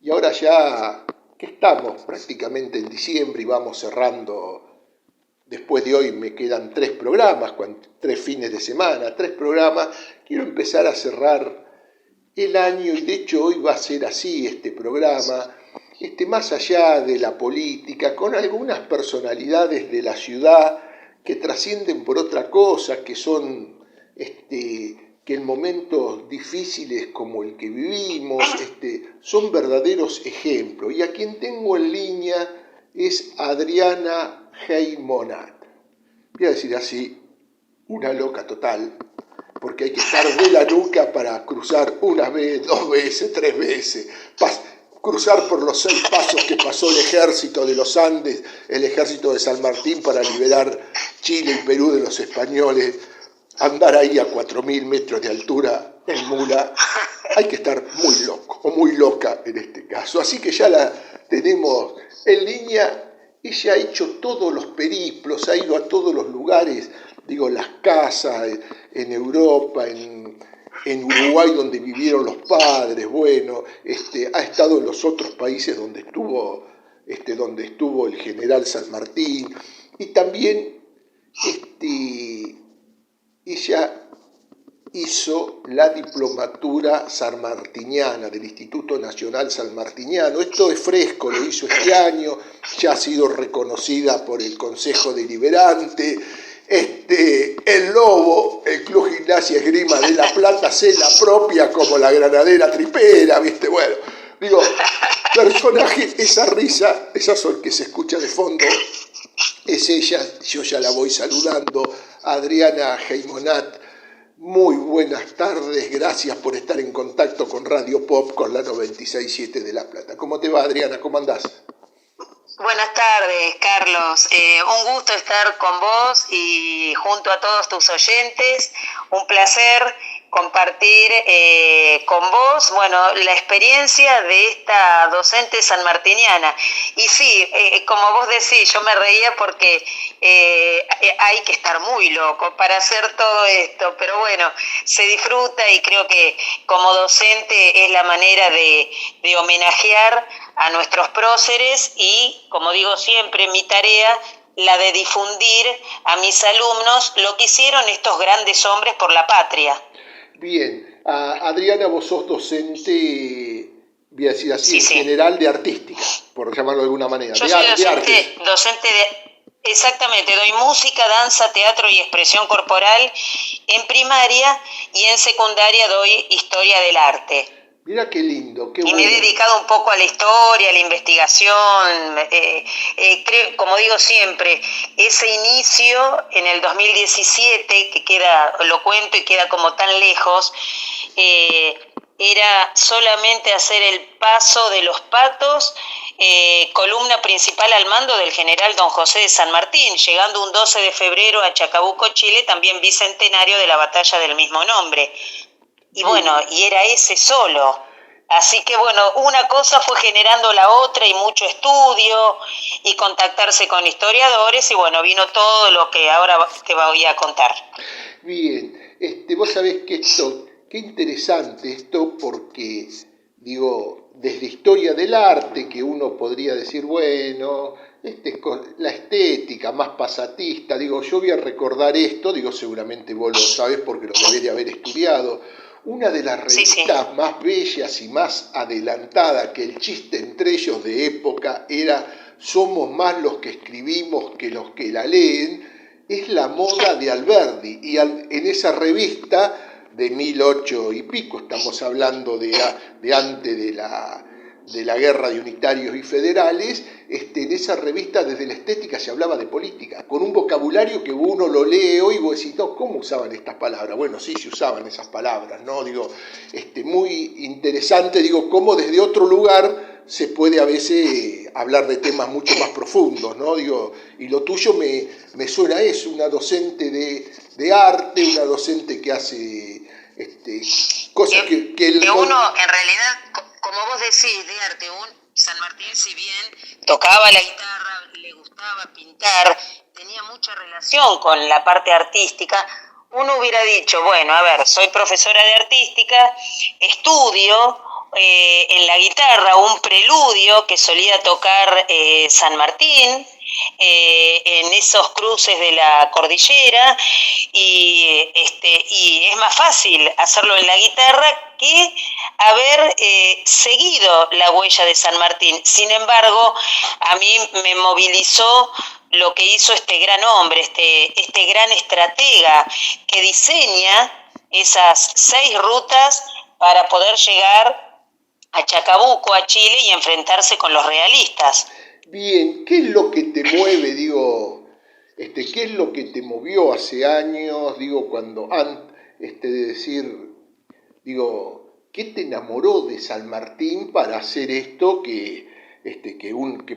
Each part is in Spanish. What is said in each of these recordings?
Y ahora ya que estamos prácticamente en diciembre y vamos cerrando, después de hoy me quedan 3 programas, 3 fines de semana, 3 programas, quiero empezar a cerrar el año y de hecho hoy va a ser así este programa, más allá de la política, con algunas personalidades de la ciudad que trascienden por otra cosa, que son que en momentos difíciles como el que vivimos, son verdaderos ejemplos. Y a quien tengo en línea es Adriana Heimonat. Voy a decir así, una loca total, porque hay que estar de la nuca para cruzar una vez, 2 veces, 3 veces, cruzar por los 6 pasos que pasó el ejército de los Andes, el ejército de San Martín para liberar Chile y Perú de los españoles, andar ahí a 4.000 metros de altura en mula. Hay que estar muy loco o muy loca en este caso. Así que ya la tenemos en línea. Ella ha hecho todos los periplos, ha ido a todos los lugares, digo, las casas en Europa, en Uruguay donde vivieron los padres, bueno, ha estado en los otros países donde estuvo el general San Martín, y también ella hizo la diplomatura sanmartiniana del Instituto Nacional Sanmartiniano. Esto es fresco, lo hizo este año, ya ha sido reconocida por el Consejo Deliberante. El Lobo, el Club Gimnasia Esgrima de La Plata, se la apropia como la granadera tripera, ¿viste? Bueno, digo, personaje, esa risa, esa sol que se escucha de fondo, es ella. Yo ya la voy saludando, Adriana Heimonat. Muy buenas tardes, gracias por estar en contacto con Radio Pop, con la 96.7 de La Plata. ¿Cómo te va, Adriana? ¿Cómo andás? Buenas tardes, Carlos. Un gusto estar con vos y junto a todos tus oyentes. Un placer compartir con vos, la experiencia de esta docente sanmartiniana. Y sí, como vos decís, yo me reía porque hay que estar muy loco para hacer todo esto, pero bueno, se disfruta y creo que como docente es la manera de homenajear a nuestros próceres y, como digo siempre, mi tarea, la de difundir a mis alumnos lo que hicieron estos grandes hombres por la patria. Bien, Adriana, vos sos docente, voy a decir así, Sí. general de artística, por llamarlo de alguna manera. Yo soy docente de... Exactamente, doy música, danza, teatro y expresión corporal en primaria y en secundaria doy historia del arte. Mira qué lindo, qué y bueno. Me he dedicado un poco a la historia, a la investigación, creo, como digo siempre, ese inicio en el 2017, que lo cuento y queda como tan lejos, era solamente hacer el paso de los patos, columna principal al mando del general don José de San Martín, llegando un 12 de febrero a Chacabuco, Chile, también bicentenario de la batalla del mismo nombre. Y bueno, y era ese solo. Así que bueno, una cosa fue generando la otra y mucho estudio y contactarse con historiadores y bueno, vino todo lo que ahora te voy a contar. Bien, vos sabés que qué interesante esto porque, digo, desde historia del arte, que uno podría decir, bueno, la estética más pasatista, digo, yo voy a recordar esto, digo, seguramente vos lo sabés porque lo debés de haber estudiado. Una de las revistas más bellas y más adelantadas, que el chiste entre ellos de época era somos más los que escribimos que los que la leen, es La Moda de Alberdi. Y en esa revista de 1800 y pico, estamos hablando de antes de la guerra de unitarios y federales, en esa revista desde la estética se hablaba de política, con un vocabulario que uno lo lee hoy y vos decís, no, ¿cómo usaban estas palabras? Bueno, sí, se usaban esas palabras, ¿no? Digo, muy interesante, digo, cómo desde otro lugar se puede a veces hablar de temas mucho más profundos, ¿no? Digo, y lo tuyo me suena a eso, una docente de arte, una docente que hace cosas que uno en realidad, como vos decís, de arte, San Martín, si bien tocaba la guitarra, le gustaba pintar, tenía mucha relación con la parte artística, uno hubiera dicho, bueno, a ver, soy profesora de artística, estudio en la guitarra un preludio que solía tocar San Martín, en esos cruces de la cordillera, y es más fácil hacerlo en la guitarra que haber seguido la huella de San Martín. Sin embargo, a mí me movilizó lo que hizo este gran hombre, este gran estratega que diseña esas 6 rutas para poder llegar a Chacabuco, a Chile, y enfrentarse con los realistas. Bien, ¿qué es lo que te mueve, qué es lo que te movió hace años, cuando de decir, ¿qué te enamoró de San Martín para hacer esto que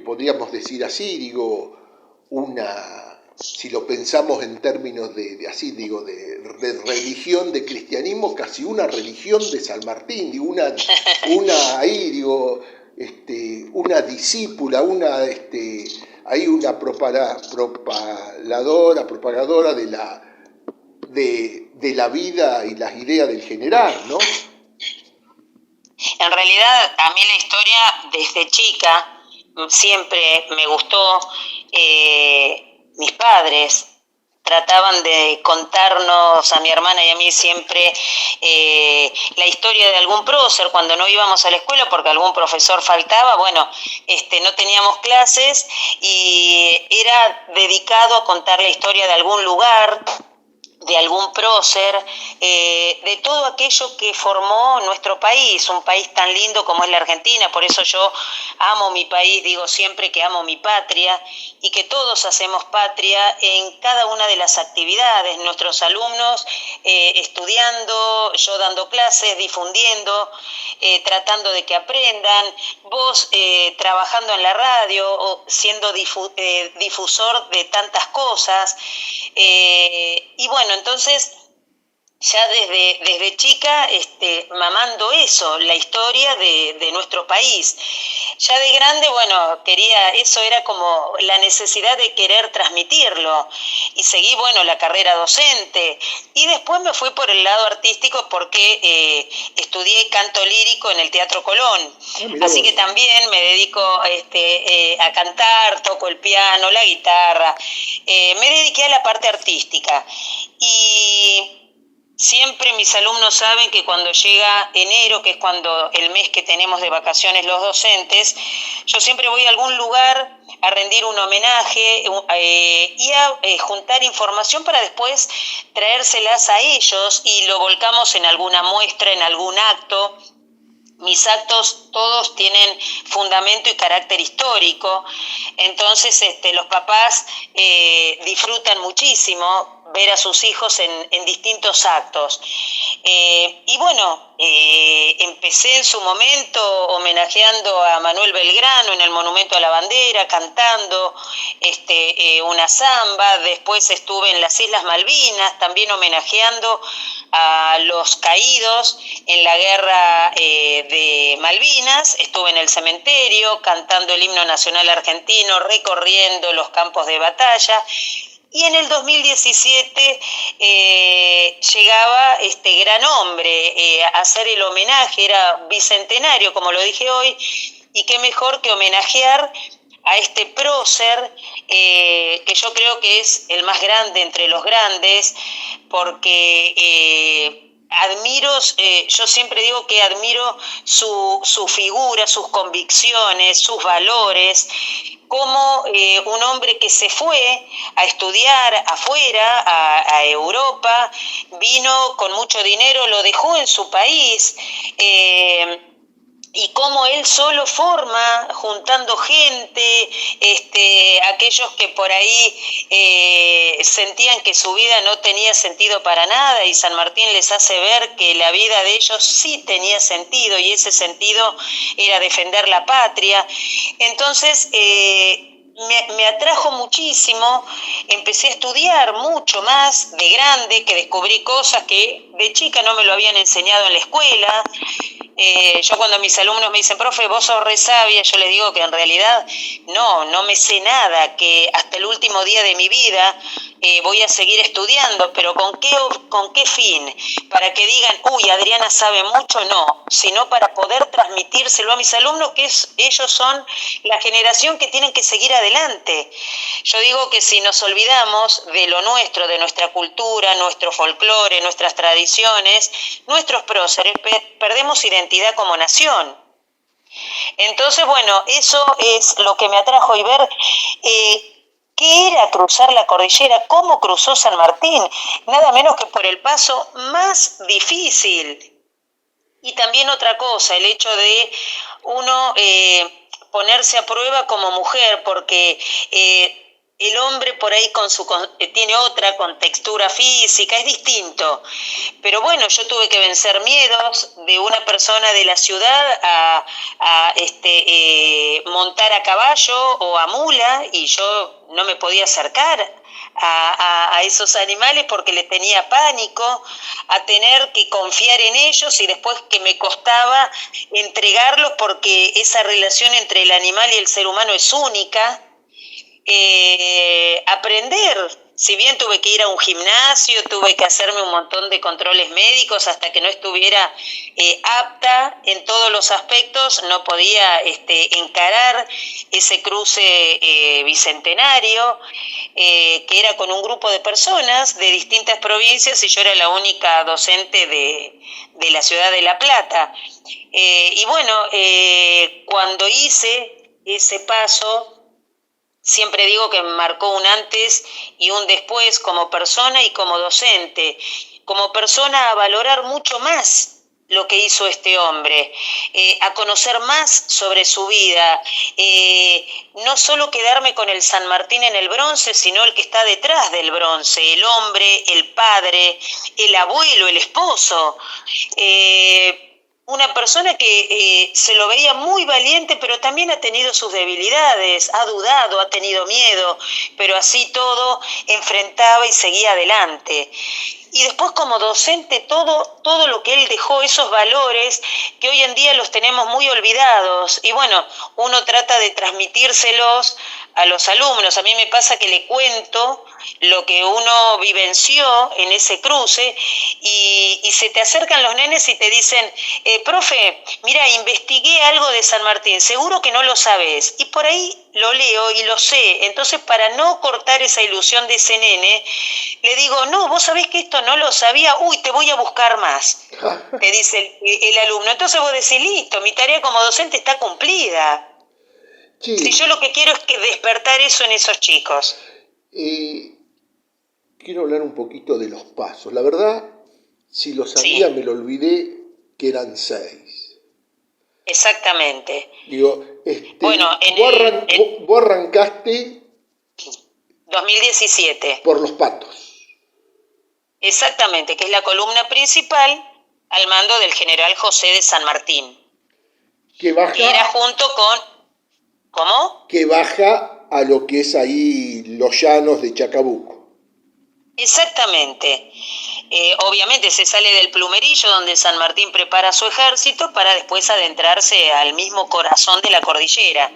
podríamos decir así, si lo pensamos en términos de religión, de cristianismo, casi una religión de San Martín, una discípula, una propagadora de la vida y las ideas del general, ¿no? En realidad, a mí la historia desde chica siempre me gustó. Mis padres trataban de contarnos a mi hermana y a mí siempre la historia de algún prócer cuando no íbamos a la escuela porque algún profesor faltaba. Bueno, no teníamos clases y era dedicado a contar la historia de algún lugar, de algún prócer, de todo aquello que formó nuestro país, un país tan lindo como es la Argentina. Por eso yo amo mi país, digo siempre que amo mi patria y que todos hacemos patria en cada una de las actividades, nuestros alumnos estudiando, yo dando clases, difundiendo, tratando de que aprendan, vos trabajando en la radio o siendo difusor de tantas cosas, y bueno, entonces ya desde chica mamando eso, la historia de nuestro país. Ya de grande, bueno, eso era como la necesidad de querer transmitirlo, y seguí, la carrera docente, y después me fui por el lado artístico porque estudié canto lírico en el Teatro Colón, así que también me dedico a cantar, toco el piano, la guitarra, me dediqué a la parte artística. Y siempre mis alumnos saben que cuando llega enero, que es cuando el mes que tenemos de vacaciones los docentes, yo siempre voy a algún lugar a rendir un homenaje y a juntar información para después traérselas a ellos, y lo volcamos en alguna muestra, en algún acto. Mis actos todos tienen fundamento y carácter histórico, entonces los papás disfrutan muchísimo ver a sus hijos en distintos actos. Y bueno, empecé en su momento homenajeando a Manuel Belgrano en el Monumento a la Bandera, cantando una samba. Después estuve en las Islas Malvinas, también homenajeando a los caídos en la guerra de Malvinas. Estuve en el cementerio cantando el himno nacional argentino, recorriendo los campos de batalla. Y en el 2017 llegaba este gran hombre a hacer el homenaje, era bicentenario, como lo dije hoy, y qué mejor que homenajear a este prócer, que yo creo que es el más grande entre los grandes, porque yo siempre digo que admiro su figura, sus convicciones, sus valores, como un hombre que se fue a estudiar afuera, a Europa, vino con mucho dinero, lo dejó en su país, y cómo él solo forma, juntando gente, aquellos que por ahí sentían que su vida no tenía sentido para nada, y San Martín les hace ver que la vida de ellos sí tenía sentido, y ese sentido era defender la patria. Entonces, me atrajo muchísimo, empecé a estudiar mucho más de grande, que descubrí cosas que de chica no me lo habían enseñado en la escuela. Yo cuando mis alumnos me dicen, profe, vos sos re sabia, yo les digo que en realidad no me sé nada, que hasta el último día de mi vida voy a seguir estudiando, pero ¿con qué fin? Para que digan, uy, Adriana sabe mucho, no, sino para poder transmitírselo a mis alumnos, que ellos son la generación que tienen que seguir adelante. Yo digo que si nos olvidamos de lo nuestro, de nuestra cultura, nuestro folclore, nuestras tradiciones, nuestros próceres, perdemos identidad como nación. Entonces, bueno, eso es lo que me atrajo y ver qué era cruzar la cordillera, cómo cruzó San Martín, nada menos que por el paso más difícil. Y también otra cosa, el hecho de uno ponerse a prueba como mujer, porque el hombre por ahí tiene otra contextura física, es distinto. Pero bueno, yo tuve que vencer miedos de una persona de la ciudad a montar a caballo o a mula, y yo no me podía acercar a esos animales porque le tenía pánico, a tener que confiar en ellos y después que me costaba entregarlos porque esa relación entre el animal y el ser humano es única. Aprender, si bien tuve que ir a un gimnasio, tuve que hacerme un montón de controles médicos hasta que no estuviera apta en todos los aspectos, no podía encarar ese cruce bicentenario, que era con un grupo de personas de distintas provincias y yo era la única docente de la ciudad de La Plata. Y bueno, cuando hice ese paso, siempre digo que me marcó un antes y un después como persona y como docente. Como persona, a valorar mucho más lo que hizo este hombre, a conocer más sobre su vida, no solo quedarme con el San Martín en el bronce, sino el que está detrás del bronce, el hombre, el padre, el abuelo, el esposo. Una persona que se lo veía muy valiente, pero también ha tenido sus debilidades, ha dudado, ha tenido miedo, pero así todo enfrentaba y seguía adelante. Y después como docente todo lo que él dejó, esos valores que hoy en día los tenemos muy olvidados. Y bueno, uno trata de transmitírselos a los alumnos. A mí me pasa que le cuento lo que uno vivenció en ese cruce y se te acercan los nenes y te dicen, profe, mira, investigué algo de San Martín, seguro que no lo sabes. Y por ahí lo leo y lo sé. Entonces, para no cortar esa ilusión de ese nene, le digo, no, vos sabés que esto no lo sabía, uy, te voy a buscar más, te dice el alumno. Entonces vos decís, listo, mi tarea como docente está cumplida. Sí. Si yo lo que quiero es que despertar eso en esos chicos. Quiero hablar un poquito de los pasos. La verdad, si lo sabía, sí, me lo olvidé que eran 6. Exactamente. Digo, bueno, vos arrancaste 2017. Por los Patos. Exactamente, que es la columna principal al mando del general José de San Martín. Que baja. Y era junto con... ¿Cómo? Que baja a lo que es ahí los llanos de Chacabuco. Exactamente. Obviamente se sale del Plumerillo, donde San Martín prepara su ejército, para después adentrarse al mismo corazón de la cordillera.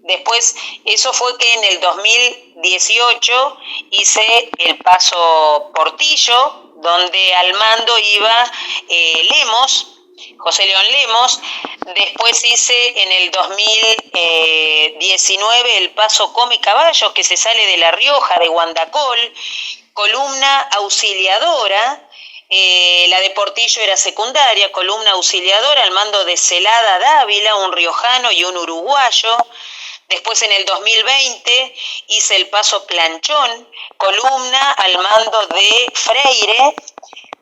Después, eso fue que en el 2018 hice el paso Portillo, donde al mando iba Lemos, José León Lemos. Después hice en el 2019 el paso Come Caballos, que se sale de La Rioja, de Guandacol, columna auxiliadora. La de Portillo era secundaria, columna auxiliadora al mando de Celada Dávila, un riojano y un uruguayo. Después en el 2020 hice el paso Planchón, columna al mando de Freire.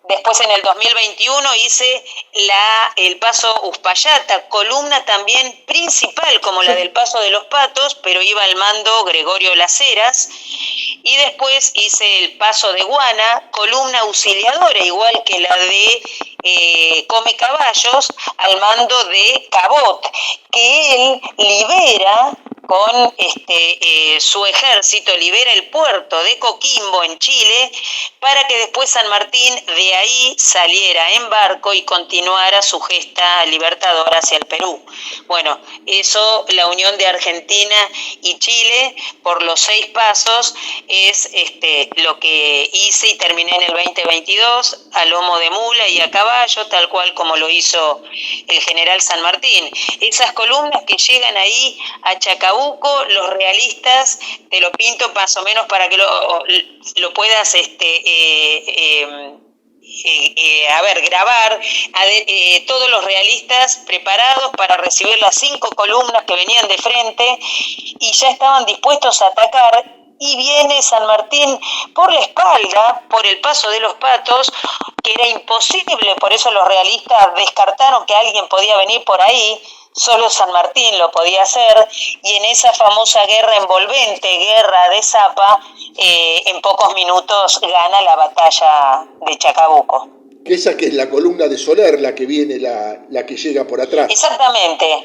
Después en el 2021 hice el paso Uspallata, columna también principal como la del paso de los Patos, pero iba al mando Gregorio Las Heras. Y después hice el paso de Guana, columna auxiliadora, igual que la de Come Caballos, al mando de Cabot, que él libera con su ejército libera el puerto de Coquimbo en Chile para que después San Martín de ahí saliera en barco y continuara su gesta libertadora hacia el Perú. Bueno, eso, la unión de Argentina y Chile por los 6 pasos es lo que hice y terminé en el 2022 a lomo de mula y a caballo, tal cual como lo hizo el general San Martín. Esas columnas que llegan ahí a Chacabuco, los realistas, te lo pinto más o menos para que lo puedas grabar, todos los realistas preparados para recibir las 5 columnas que venían de frente y ya estaban dispuestos a atacar. Y viene San Martín por la espalda, por el paso de los Patos, que era imposible, por eso los realistas descartaron que alguien podía venir por ahí, solo San Martín lo podía hacer, y en esa famosa guerra envolvente, guerra de Zapa, en pocos minutos gana la batalla de Chacabuco. Esa que es la columna de Soler, la que viene, la que llega por atrás. Exactamente.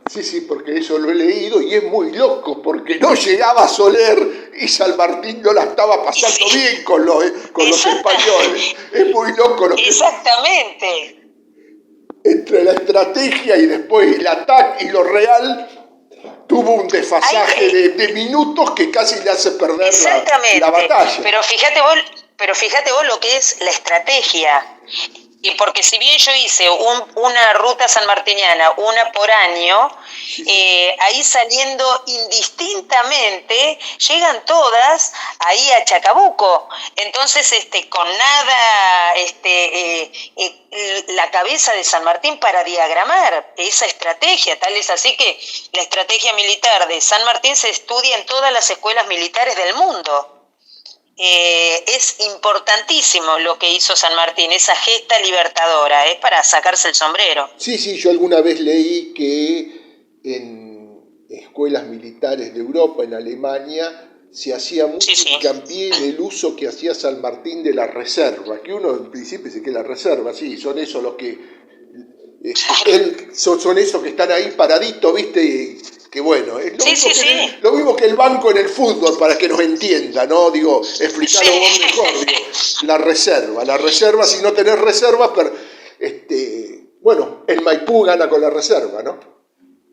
Sí, porque eso lo he leído y es muy loco, porque no llegaba Soler y San Martín no la estaba pasando bien con los españoles. Es muy loco lo que... Exactamente. Entre la estrategia y después el ataque y lo real, tuvo un desfasaje de minutos que casi le hace perder la batalla. Pero fíjate vos lo que es la estrategia. Y porque si bien yo hice una ruta sanmartiniana, una por año, ahí saliendo indistintamente, llegan todas ahí a Chacabuco. Entonces, con nada, la cabeza de San Martín para diagramar esa estrategia. Tal es así que la estrategia militar de San Martín se estudia en todas las escuelas militares del mundo. Es importantísimo lo que hizo San Martín, esa gesta libertadora, es para sacarse el sombrero. Sí, yo alguna vez leí que en escuelas militares de Europa, en Alemania, se hacía mucho hincapié en el uso que hacía San Martín de la reserva, que uno en principio dice que la reserva, sí, son esos los que son esos que están ahí paraditos, ¿viste? Que bueno, es lo mismo que el banco en el fútbol, para que nos entienda, ¿no? Digo, explicarlo vos mejor, la reserva, si no tenés reservas, bueno, el Maipú gana con la reserva, ¿no?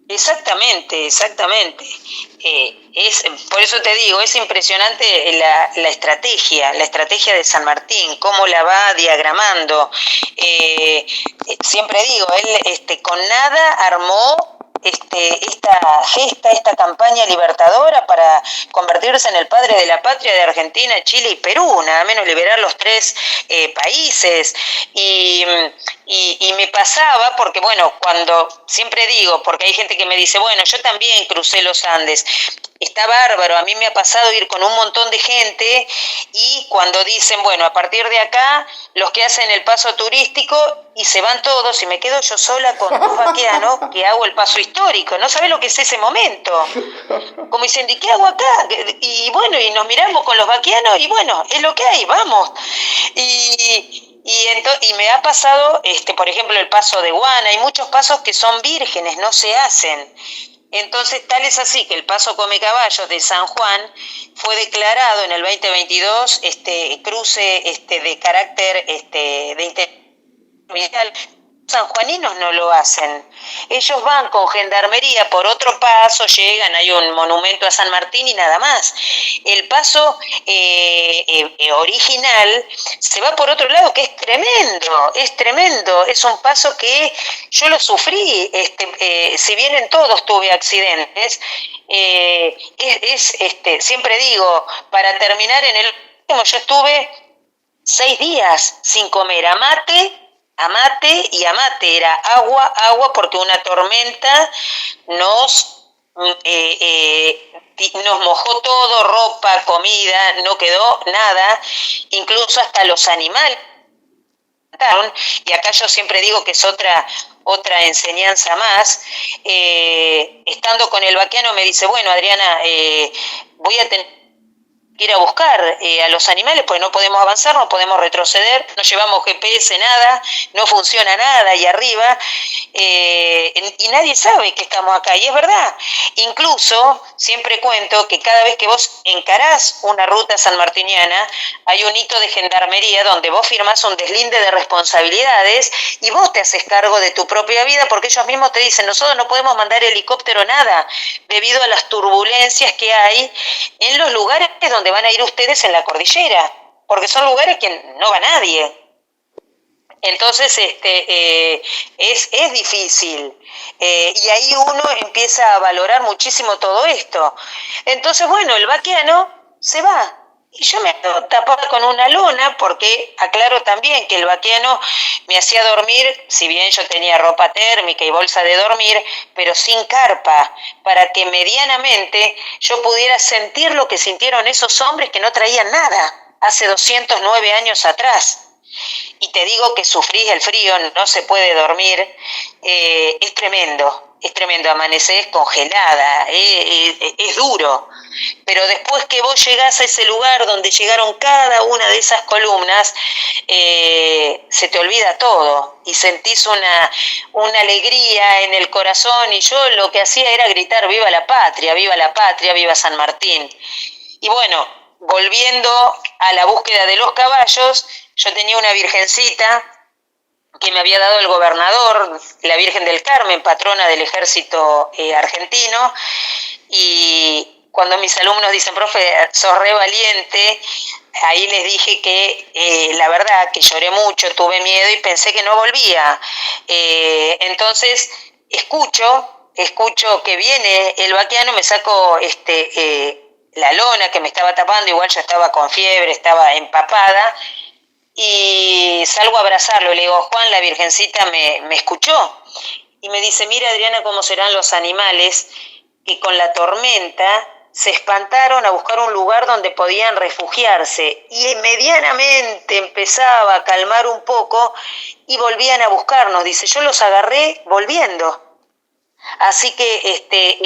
Exactamente. Por eso te digo, es impresionante la estrategia de San Martín, cómo la va diagramando. Siempre digo, él con nada armó esta campaña libertadora para convertirse en el padre de la patria de Argentina, Chile y Perú, nada menos liberar los 3 países. Y me pasaba, porque bueno, cuando siempre digo, porque hay gente que me dice, bueno, yo también crucé los Andes, está bárbaro, a mí me ha pasado ir con un montón de gente y cuando dicen, bueno, a partir de acá, los que hacen el paso turístico y se van todos y me quedo yo sola con 2 vaqueanos que hago el paso histórico, no sabés lo que es ese momento, como dicen, ¿y qué hago acá? Y bueno, y nos miramos con los vaqueanos y bueno, es lo que hay, vamos. Y me ha pasado, por ejemplo, el paso de Guana, hay muchos pasos que son vírgenes, no se hacen. Entonces, tal es así que el paso Come Caballos de San Juan fue declarado en el 2022 cruce de carácter de interés. Sanjuaninos no lo hacen. Ellos van con gendarmería por otro paso, llegan, hay un monumento a San Martín y nada más. El paso original se va por otro lado, que es tremendo. Es un paso que yo lo sufrí, si bien en todos tuve accidentes, siempre digo, para terminar en el último, yo estuve 6 días sin comer, amate, era agua, porque una tormenta nos mojó todo, ropa, comida, no quedó nada, incluso hasta los animales. Y acá yo siempre digo que es otra enseñanza más. Estando con el vaqueano me dice, bueno, Adriana, voy a tener ir a buscar a los animales porque no podemos avanzar, no podemos retroceder, no llevamos GPS, nada, no funciona nada ahí arriba, y nadie sabe que estamos acá, y es verdad. Incluso, siempre cuento que cada vez que vos encarás una ruta sanmartiniana, hay un hito de gendarmería donde vos firmás un deslinde de responsabilidades y vos te haces cargo de tu propia vida, porque ellos mismos te dicen, nosotros no podemos mandar helicóptero, nada, debido a las turbulencias que hay en los lugares donde van a ir ustedes en la cordillera, porque son lugares que no va nadie. Entonces es difícil, y ahí uno empieza a valorar muchísimo todo esto. Entonces, bueno, el vaqueano se va y yo me tapaba con una lona, porque aclaro también que el vaqueano me hacía dormir, si bien yo tenía ropa térmica y bolsa de dormir, pero sin carpa, para que medianamente yo pudiera sentir lo que sintieron esos hombres que no traían nada hace 209 años atrás. Y te digo que sufrís el frío, no se puede dormir, es tremendo, amaneces congelada, es duro, pero después que vos llegás a ese lugar donde llegaron cada una de esas columnas, se te olvida todo y sentís una alegría en el corazón, y yo lo que hacía era gritar viva la patria, viva San Martín. Y bueno, volviendo a la búsqueda de los caballos, yo tenía una virgencita que me había dado el gobernador, la Virgen del Carmen, patrona del ejército argentino, y cuando mis alumnos dicen, profe, sos re valiente, ahí les dije que la verdad que lloré mucho, tuve miedo y pensé que no volvía. Entonces escucho que viene el vaqueano, me saco la lona que me estaba tapando, igual yo estaba con fiebre, estaba empapada, y salgo a abrazarlo, le digo, Juan, la virgencita me escuchó, y me dice, mira Adriana, cómo serán los animales que con la tormenta se espantaron a buscar un lugar donde podían refugiarse, y medianamente empezaba a calmar un poco y volvían a buscarnos, dice, yo los agarré volviendo. Así que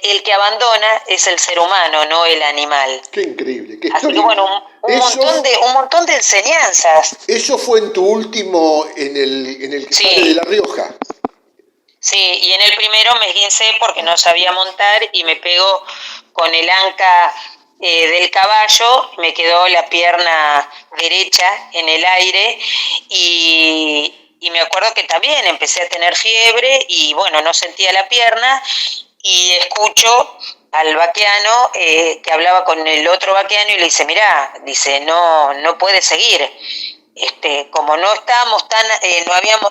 el que abandona es el ser humano, no el animal. Qué increíble, qué Así historia. que bueno, un montón de enseñanzas. Eso fue en tu último, en el que sale de La Rioja. Sí, y en el primero me esguincé porque no sabía montar y me pegó con el anca del caballo, me quedó la pierna derecha en el aire, y me acuerdo que también empecé a tener fiebre y bueno, no sentía la pierna, y escucho al vaqueano que hablaba con el otro vaqueano y le dice, mirá, dice, no puede seguir. Como no estábamos tan,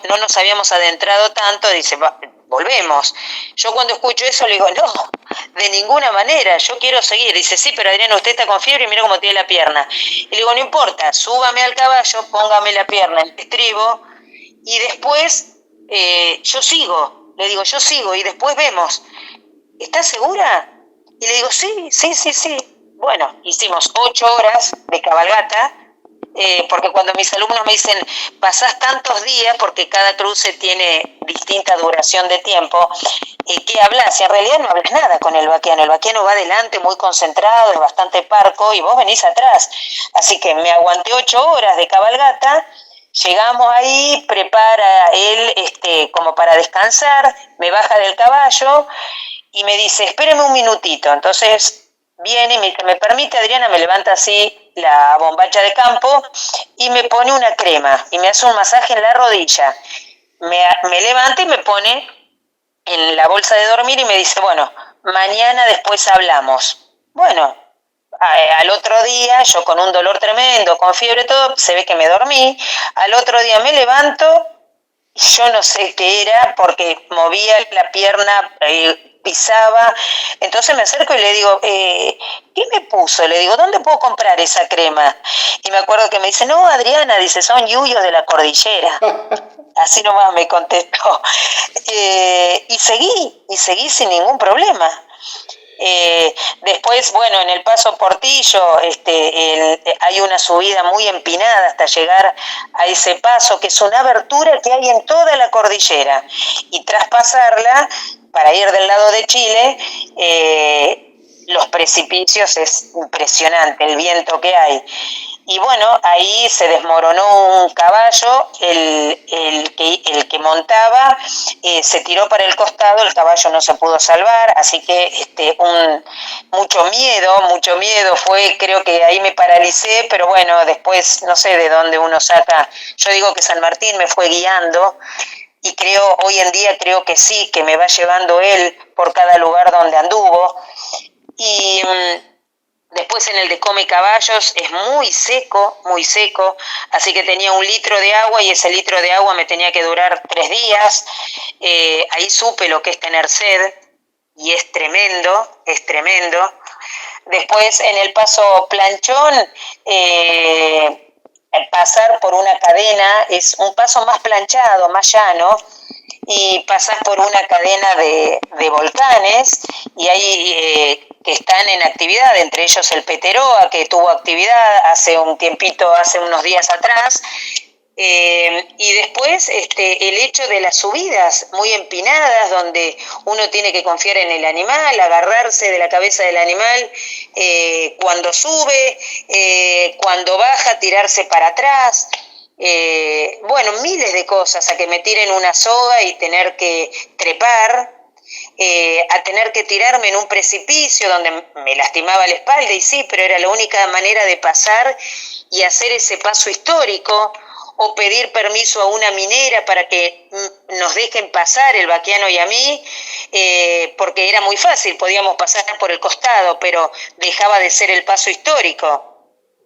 no nos habíamos adentrado tanto, dice, volvemos. Yo cuando escucho eso le digo, no, de ninguna manera, yo quiero seguir. Dice, sí, pero Adriana, usted está con fiebre y mira cómo tiene la pierna. Y le digo, no importa, súbame al caballo, póngame la pierna en el estribo, y después yo sigo. Le digo, yo sigo y después vemos. ¿Estás segura? Y le digo, sí. Bueno, hicimos 8 horas de cabalgata, porque cuando mis alumnos me dicen, pasás tantos días, porque cada cruce tiene distinta duración de tiempo, ¿qué hablas? Y en realidad no hablas nada con el vaqueano va adelante muy concentrado, es bastante parco, y vos venís atrás. Así que me aguanté 8 horas de cabalgata, llegamos ahí, prepara él como para descansar, me baja del caballo y me dice, espéreme un minutito. Entonces viene y me dice, ¿me permite, Adriana? Me levanta así la bombacha de campo y me pone una crema y me hace un masaje en la rodilla. Me levanta y me pone en la bolsa de dormir y me dice, bueno, mañana después hablamos. Bueno, al otro día, yo con un dolor tremendo, con fiebre, todo, se ve que me dormí. Al otro día me levanto, yo no sé qué era, porque movía la pierna, pisaba. Entonces me acerco y le digo, ¿qué me puso? Le digo, ¿dónde puedo comprar esa crema? Y me acuerdo que me dice, no, Adriana, dice, son yuyos de la cordillera. Así nomás me contestó. Y seguí sin ningún problema. Después, bueno, en el Paso Portillo hay una subida muy empinada hasta llegar a ese paso, que es una abertura que hay en toda la cordillera, y tras pasarla, para ir del lado de Chile, los precipicios es impresionante, el viento que hay. y bueno, ahí se desmoronó un caballo, el que montaba se tiró para el costado, el caballo no se pudo salvar, así que mucho miedo fue, creo que ahí me paralicé, pero bueno, después no sé de dónde uno saca, yo digo que San Martín me fue guiando, y hoy en día creo que sí, que me va llevando él por cada lugar donde anduvo, y después en el de Come Caballos es muy seco, así que tenía 1 litro de agua y ese litro de agua me tenía que durar 3 días. Ahí supe lo que es tener sed y es tremendo, es tremendo. Después en el paso Planchón, pasar por una cadena es un paso más planchado, más llano, y pasás por una cadena de volcanes y hay que están en actividad, entre ellos el Peteroa, que tuvo actividad hace un tiempito, hace unos días atrás, y después el hecho de las subidas muy empinadas, donde uno tiene que confiar en el animal, agarrarse de la cabeza del animal cuando sube, cuando baja, tirarse para atrás. Bueno, miles de cosas, a que me tiren una soga y tener que trepar, a tener que tirarme en un precipicio donde me lastimaba la espalda, y sí, pero era la única manera de pasar y hacer ese paso histórico, o pedir permiso a una minera para que nos dejen pasar, el Baquiano y a mí, porque era muy fácil, podíamos pasar por el costado, pero dejaba de ser el paso histórico.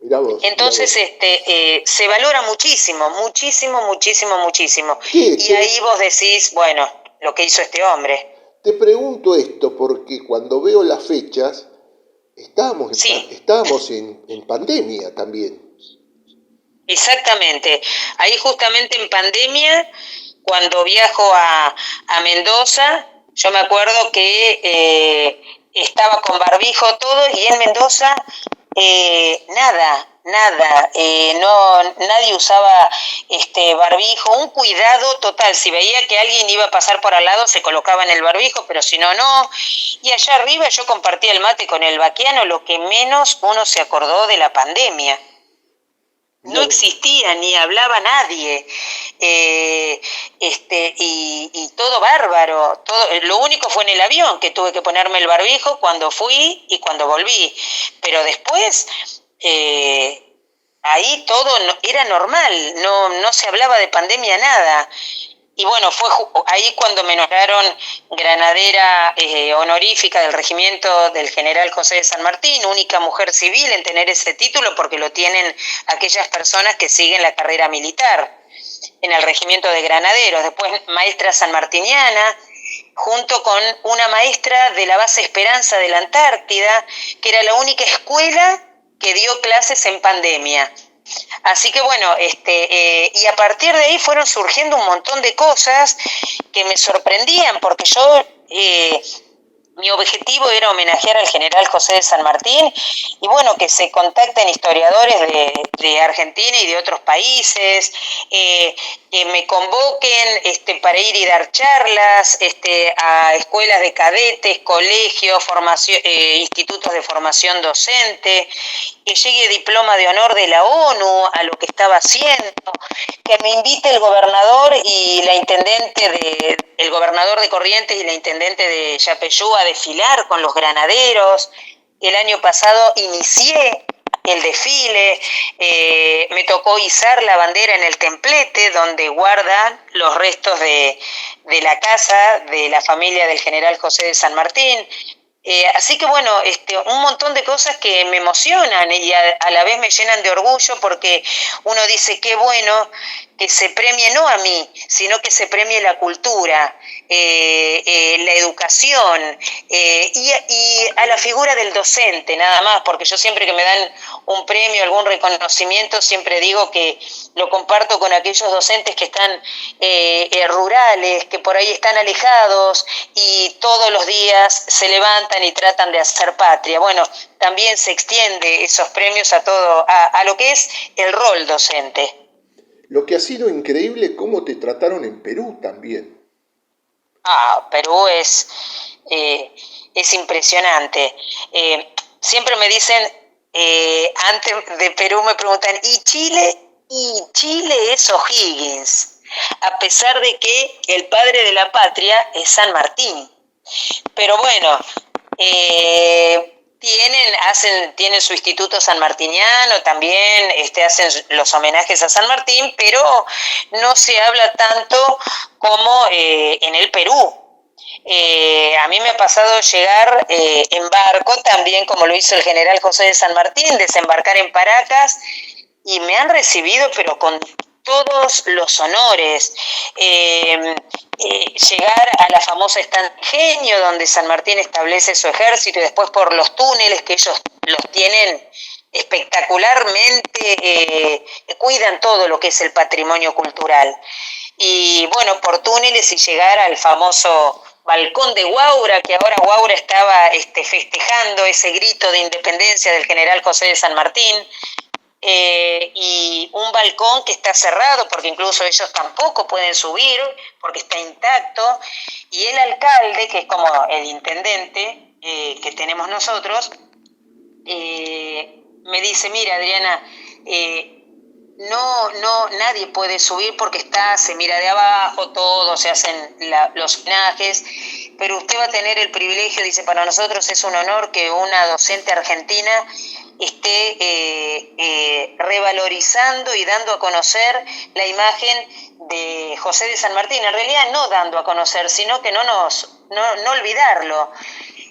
Mirá vos, Entonces mirá vos. se valora muchísimo. ¿Qué? Y ahí vos decís, bueno, lo que hizo este hombre. Te pregunto esto porque cuando veo las fechas, Sí, estábamos en pandemia también. exactamente. Ahí justamente en pandemia, cuando viajo a Mendoza, yo me acuerdo que estaba con barbijo todo, y en Mendoza nada, nadie usaba barbijo, un cuidado total. Si veía que alguien iba a pasar por al lado, se colocaba en el barbijo, pero si no, no. Y allá arriba yo compartía el mate con el Baquiano, lo que menos uno se acordó de la pandemia. Mirá No vos. existía ni hablaba nadie, y todo bárbaro. Lo único fue en el avión que tuve que ponerme el barbijo cuando fui y cuando volví, pero después ahí todo era normal, no se hablaba de pandemia, nada. Y bueno, fue ahí cuando me nombraron granadera honorífica del regimiento del general José de San Martín, única mujer civil en tener ese título, porque lo tienen aquellas personas que siguen la carrera militar en el regimiento de granaderos. Después maestra sanmartiniana, junto con una maestra de la base Esperanza de la Antártida, que era la única escuela que dio clases en pandemia. Así que bueno, y a partir de ahí fueron surgiendo un montón de cosas que me sorprendían, porque mi objetivo era homenajear al general José de San Martín, y bueno, que se contacten historiadores de Argentina y de otros países, que me convoquen para ir y dar charlas a escuelas de cadetes, colegios, institutos de formación docente, que llegue diploma de honor de la ONU a lo que estaba haciendo, que me invite el gobernador y el gobernador de Corrientes y la intendente de Yapeyú a desfilar con los granaderos. El año pasado inicié el desfile, me tocó izar la bandera en el templete donde guardan los restos de la casa de la familia del general José de San Martín. Así que bueno, un montón de cosas que me emocionan y a la vez me llenan de orgullo, porque uno dice, qué bueno que se premie no a mí, sino que se premie la cultura, la educación, y a la figura del docente, nada más, porque yo siempre que me dan un premio, algún reconocimiento, siempre digo que lo comparto con aquellos docentes que están rurales, que por ahí están alejados y todos los días se levantan y tratan de hacer patria. Bueno, también se extiende esos premios a lo que es el rol docente. Lo que ha sido increíble cómo te trataron en Perú también. Perú es impresionante. Siempre me dicen, antes de Perú me preguntan, ¿y Chile? Y Chile es O'Higgins, a pesar de que el padre de la patria es San Martín. Pero bueno, tienen su instituto sanmartiniano, también hacen los homenajes a San Martín, pero no se habla tanto como en el Perú. A mí me ha pasado llegar en barco, también como lo hizo el general José de San Martín, desembarcar en Paracas, y me han recibido pero con todos los honores. Llegar a la famosa Estancia Ingenio, donde San Martín establece su ejército, y después por los túneles que ellos los tienen espectacularmente, cuidan todo lo que es el patrimonio cultural. Y bueno, por túneles y llegar al famoso balcón de Huaura, que ahora Huaura estaba festejando ese grito de independencia del general José de San Martín, y un balcón que está cerrado porque incluso ellos tampoco pueden subir porque está intacto, y el alcalde, que es como el intendente que tenemos nosotros, me dice, mira Adriana, nadie puede subir porque se mira de abajo todo, se hacen los homenajes, pero usted va a tener el privilegio, dice, para nosotros es un honor que una docente argentina esté revalorizando y dando a conocer la imagen de José de San Martín, en realidad no dando a conocer, sino que no olvidarlo.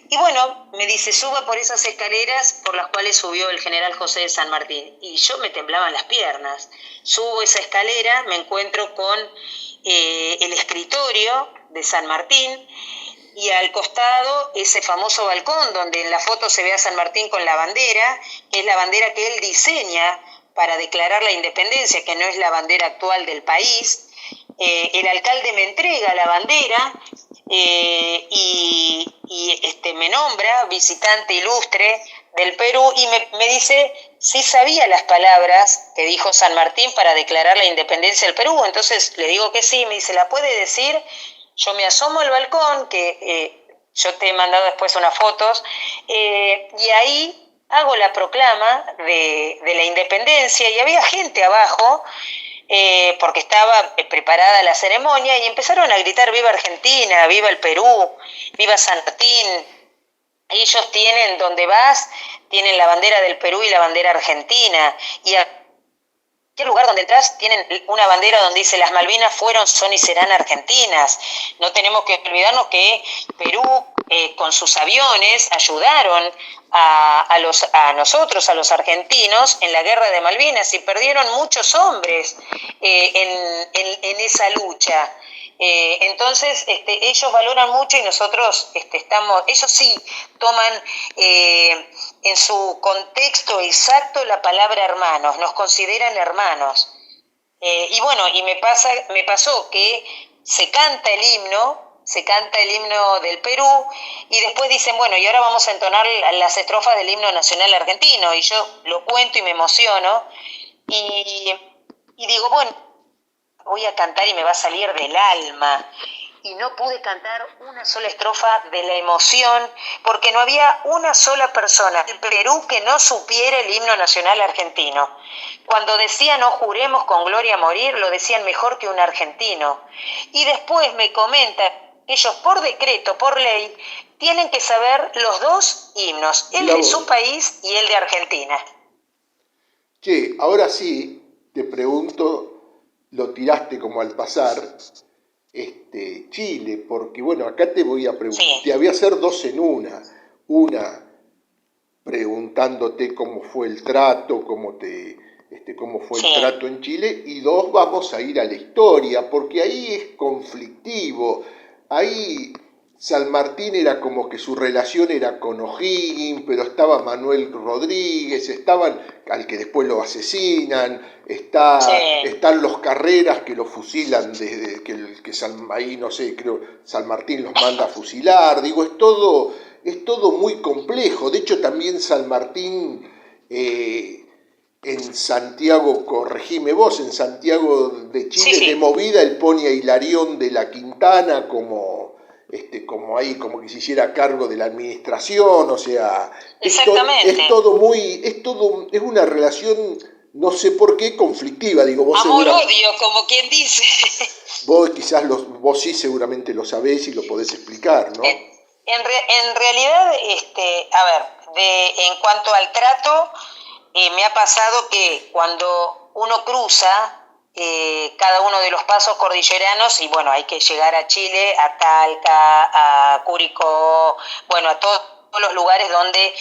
Y bueno, me dice, suba por esas escaleras por las cuales subió el general José de San Martín. Y yo me temblaban las piernas. Subo esa escalera, me encuentro con el escritorio de San Martín, y al costado ese famoso balcón donde en la foto se ve a San Martín con la bandera, que es la bandera que él diseña para declarar la independencia, que no es la bandera actual del país. El alcalde me entrega la bandera y me nombra visitante ilustre del Perú, y me dice si sabía las palabras que dijo San Martín para declarar la independencia del Perú. Entonces le digo que sí, me dice, ¿la puede decir? Yo me asomo al balcón, que yo te he mandado después unas fotos, y ahí hago la proclama de la independencia, y había gente abajo, porque estaba preparada la ceremonia, y empezaron a gritar viva Argentina, viva el Perú, viva San Martín. Ellos tienen, donde vas, tienen la bandera del Perú y la bandera argentina, y a cualquier lugar donde entras tienen una bandera donde dice las Malvinas fueron, son y serán argentinas. No tenemos que olvidarnos que Perú con sus aviones ayudaron a nosotros, a los argentinos, en la guerra de Malvinas, y perdieron muchos hombres en esa lucha. Entonces ellos valoran mucho, y nosotros ellos sí toman en su contexto exacto la palabra hermanos, nos consideran hermanos. Y bueno, y me pasó que se canta el himno del Perú, y después dicen, bueno, y ahora vamos a entonar las estrofas del himno nacional argentino, y yo lo cuento y me emociono, y digo, bueno, voy a cantar y me va a salir del alma. Y no pude cantar una sola estrofa de la emoción, porque no había una sola persona en Perú que no supiera el himno nacional argentino. Cuando decían no juremos con gloria morir, lo decían mejor que un argentino. Y después me comentan que ellos por decreto, por ley, tienen que saber los dos himnos, el de su país y el de Argentina. Che, ahora sí, te pregunto, lo tiraste como al pasar, Chile, porque bueno, acá te voy a preguntar, sí. Te voy a hacer dos en una preguntándote cómo fue el trato, cómo fue sí. El trato en Chile, y dos, vamos a ir a la historia, porque ahí es conflictivo, ahí San Martín era como que su relación era con O'Higgins, pero estaba Manuel Rodríguez, al que después lo asesinan, están los Carreras que lo fusilan desde ahí no sé, creo San Martín los manda a fusilar. Digo, es todo muy complejo. De hecho, también San Martín en Santiago, corregime vos, en Santiago de Chile, sí. De movida, él pone a Hilarión de la Quintana como como ahí, como que se hiciera cargo de la administración, o sea, Exactamente. es una relación, no sé por qué, conflictiva, digo, vos Amor-odio, como quien dice. Vos sí seguramente lo sabés y lo podés explicar, ¿no? En realidad, a ver, en cuanto al trato, me ha pasado que cuando uno cruza cada uno de los pasos cordilleranos, y bueno, hay que llegar a Chile, a Talca, a Curicó, bueno, a todos los lugares donde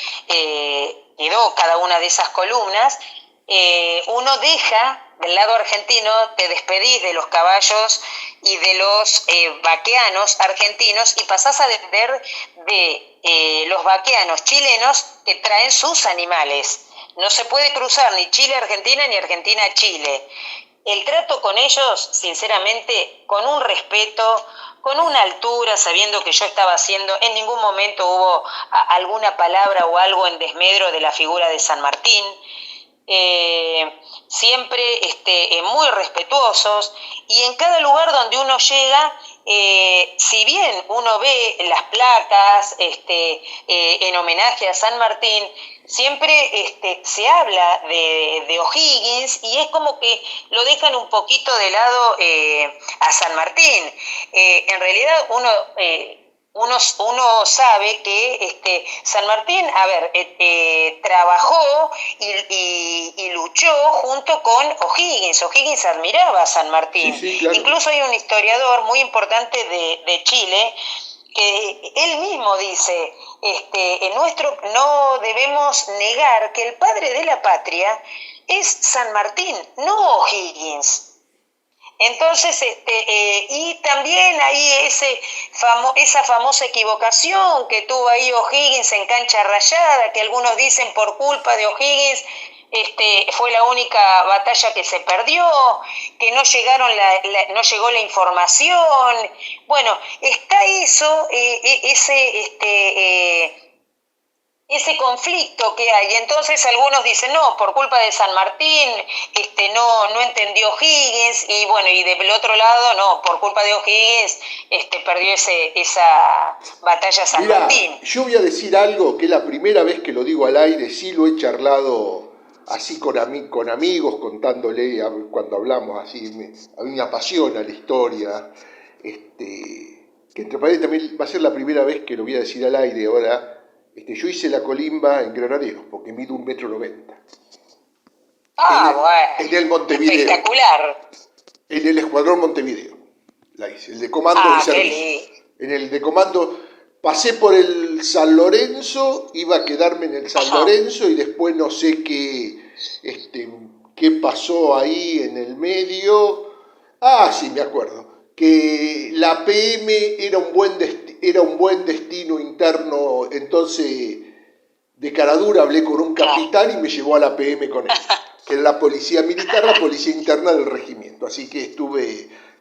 quedó cada una de esas columnas, uno deja del lado argentino, te despedís de los caballos y de los vaqueanos argentinos y pasás a depender de los vaqueanos chilenos que traen sus animales. No se puede cruzar ni Chile-Argentina ni Argentina-Chile. El trato con ellos, sinceramente, con un respeto, con una altura, sabiendo que yo estaba haciendo, en ningún momento hubo alguna palabra o algo en desmedro de la figura de San Martín. Siempre muy respetuosos, y en cada lugar donde uno llega, si bien uno ve las placas en homenaje a San Martín, siempre se habla de O'Higgins, y es como que lo dejan un poquito de lado a San Martín. En realidad uno sabe que San Martín, a ver, trabajó y luchó junto con O'Higgins. O'Higgins admiraba a San Martín. Sí, claro. Incluso hay un historiador muy importante de Chile que él mismo dice, no debemos negar que el padre de la patria es San Martín, no O'Higgins. Entonces, y también ahí esa famosa equivocación que tuvo ahí O'Higgins en cancha rayada, que algunos dicen por culpa de O'Higgins fue la única batalla que se perdió, que no llegó la información. Bueno, está eso, ese conflicto que hay. Entonces algunos dicen, no, por culpa de San Martín, no entendió O'Higgins, y bueno, y del otro lado, no, por culpa de O'Higgins, perdió esa batalla San Martín. Yo voy a decir algo que es la primera vez que lo digo al aire, sí lo he charlado así con amigos, contándole, cuando hablamos así, a mí me apasiona la historia, que entre paréntesis también va a ser la primera vez que lo voy a decir al aire ahora. Yo hice la colimba en Granaderos, porque mido 1,90 m. Bueno. En el Montevideo. Espectacular. En el Escuadrón Montevideo la hice, el de comando de servicio. En el de comando pasé por el San Lorenzo, iba a quedarme en el San Lorenzo, y después no sé qué pasó ahí en el medio. Sí, me acuerdo. Que la PM era un buen destino interno, entonces de caradura hablé con un capitán y me llevó a la PM con él, que era la policía militar, la policía interna del regimiento. Así que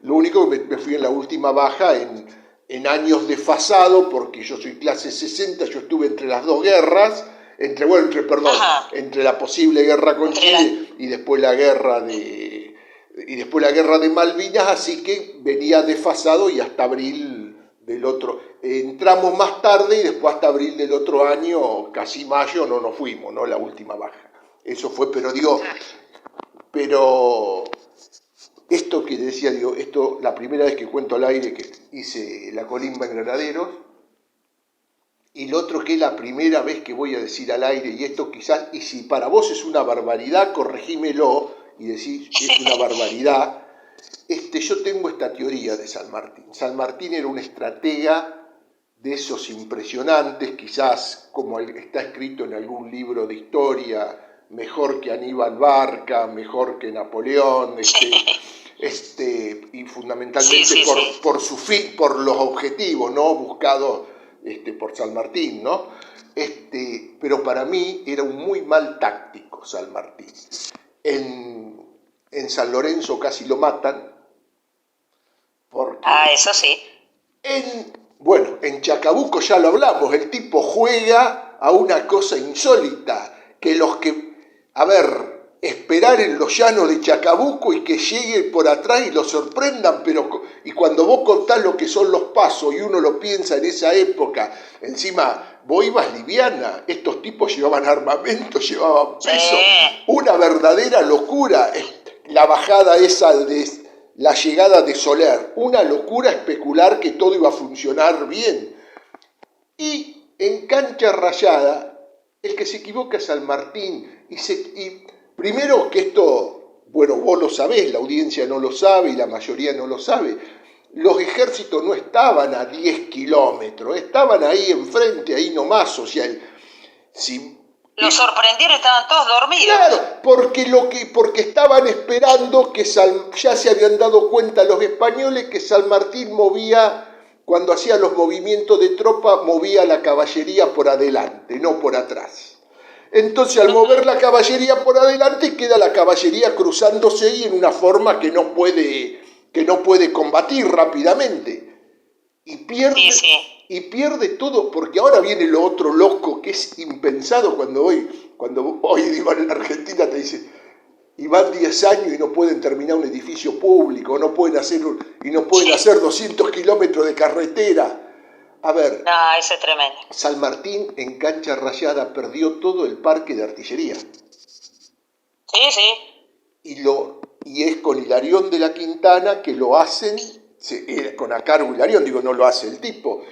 lo único que me fui en la última baja en años desfasado, porque yo soy clase 60, yo estuve entre las dos guerras, entre la posible guerra con Chile y después la guerra de Malvinas, así que venía desfasado, y hasta abril del otro, entramos más tarde, y después hasta abril del otro año, casi mayo, no nos fuimos, ¿no? La última baja. Eso fue, pero esto que decía, esto la primera vez que cuento al aire que hice la colimba en Granaderos, y lo otro que es la primera vez que voy a decir al aire, y esto quizás, y si para vos es una barbaridad, corregímelo y decís es una barbaridad. Yo tengo esta teoría de San Martín. San Martín era un estratega de esos impresionantes, quizás como está escrito en algún libro de historia, mejor que Aníbal Barca, mejor que Napoleón, y fundamentalmente por los objetivos, ¿no?, buscados por San Martín, ¿no? Pero para mí era un muy mal táctico San Martín. En San Lorenzo casi lo matan. Eso sí. En Chacabuco ya lo hablamos, el tipo juega a una cosa insólita, que esperar en los llanos de Chacabuco y que llegue por atrás y lo sorprendan, y cuando vos contás lo que son los pasos y uno lo piensa en esa época, encima vos ibas liviana, estos tipos llevaban armamento, llevaban peso, una verdadera locura, la bajada esa de la llegada de Soler, una locura especular que todo iba a funcionar bien. Y en cancha rayada, el que se equivoca es San Martín, y primero que esto, bueno, vos lo sabés, la audiencia no lo sabe y la mayoría no lo sabe, los ejércitos no estaban a 10 kilómetros, estaban ahí enfrente, ahí nomás, o sea, los sorprendieron, estaban todos dormidos. Claro, porque estaban esperando que ya se habían dado cuenta los españoles que San Martín movía, cuando hacía los movimientos de tropa, movía la caballería por adelante, no por atrás. Entonces, al mover la caballería por adelante, queda la caballería cruzándose y en una forma que no puede combatir rápidamente. Y pierde todo, porque ahora viene lo otro loco, que es impensado cuando hoy digo, en la Argentina te dice, y van 10 años y no pueden terminar un edificio público, no pueden hacer 200 kilómetros de carretera. A ver, no, eso es tremendo. San Martín en cancha rayada perdió todo el parque de artillería. Sí. Y es con Hilarión de la Quintana que lo hacen, con a cargo Hilarión, digo, no lo hace el tipo.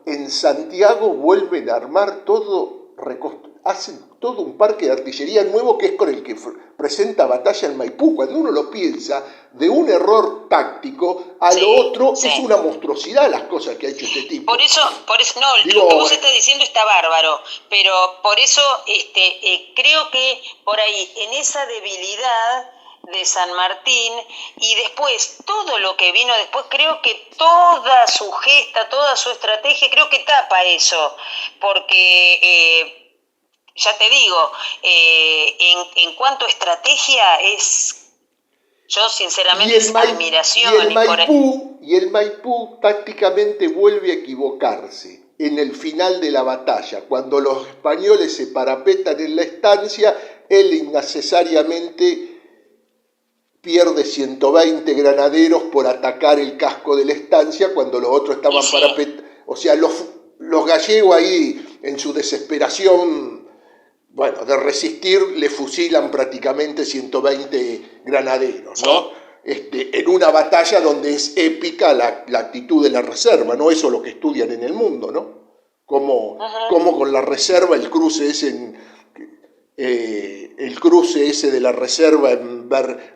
En Santiago vuelven a armar todo, hacen todo un parque de artillería nuevo que es con el que presenta batalla en Maipú. Cuando uno lo piensa, de un error táctico a lo otro, es una monstruosidad las cosas que ha hecho este tipo. Por eso no, digo, lo que vos estás diciendo está bárbaro, pero por eso creo que por ahí, en esa debilidad de San Martín y después todo lo que vino después, creo que toda su gesta, toda su estrategia, creo que tapa eso, porque ya te digo, en cuanto a estrategia yo sinceramente es admiración. Y el Maipú tácticamente vuelve a equivocarse en el final de la batalla, cuando los españoles se parapetan en la estancia, él innecesariamente pierde 120 granaderos por atacar el casco de la estancia cuando los otros estaban parapetados. O sea, los gallegos ahí, en su desesperación, bueno, de resistir, le fusilan prácticamente 120 granaderos, ¿no? En una batalla donde es épica la actitud de la reserva, ¿no? Eso es lo que estudian en el mundo, ¿no? Cómo con la reserva el cruce ese de la reserva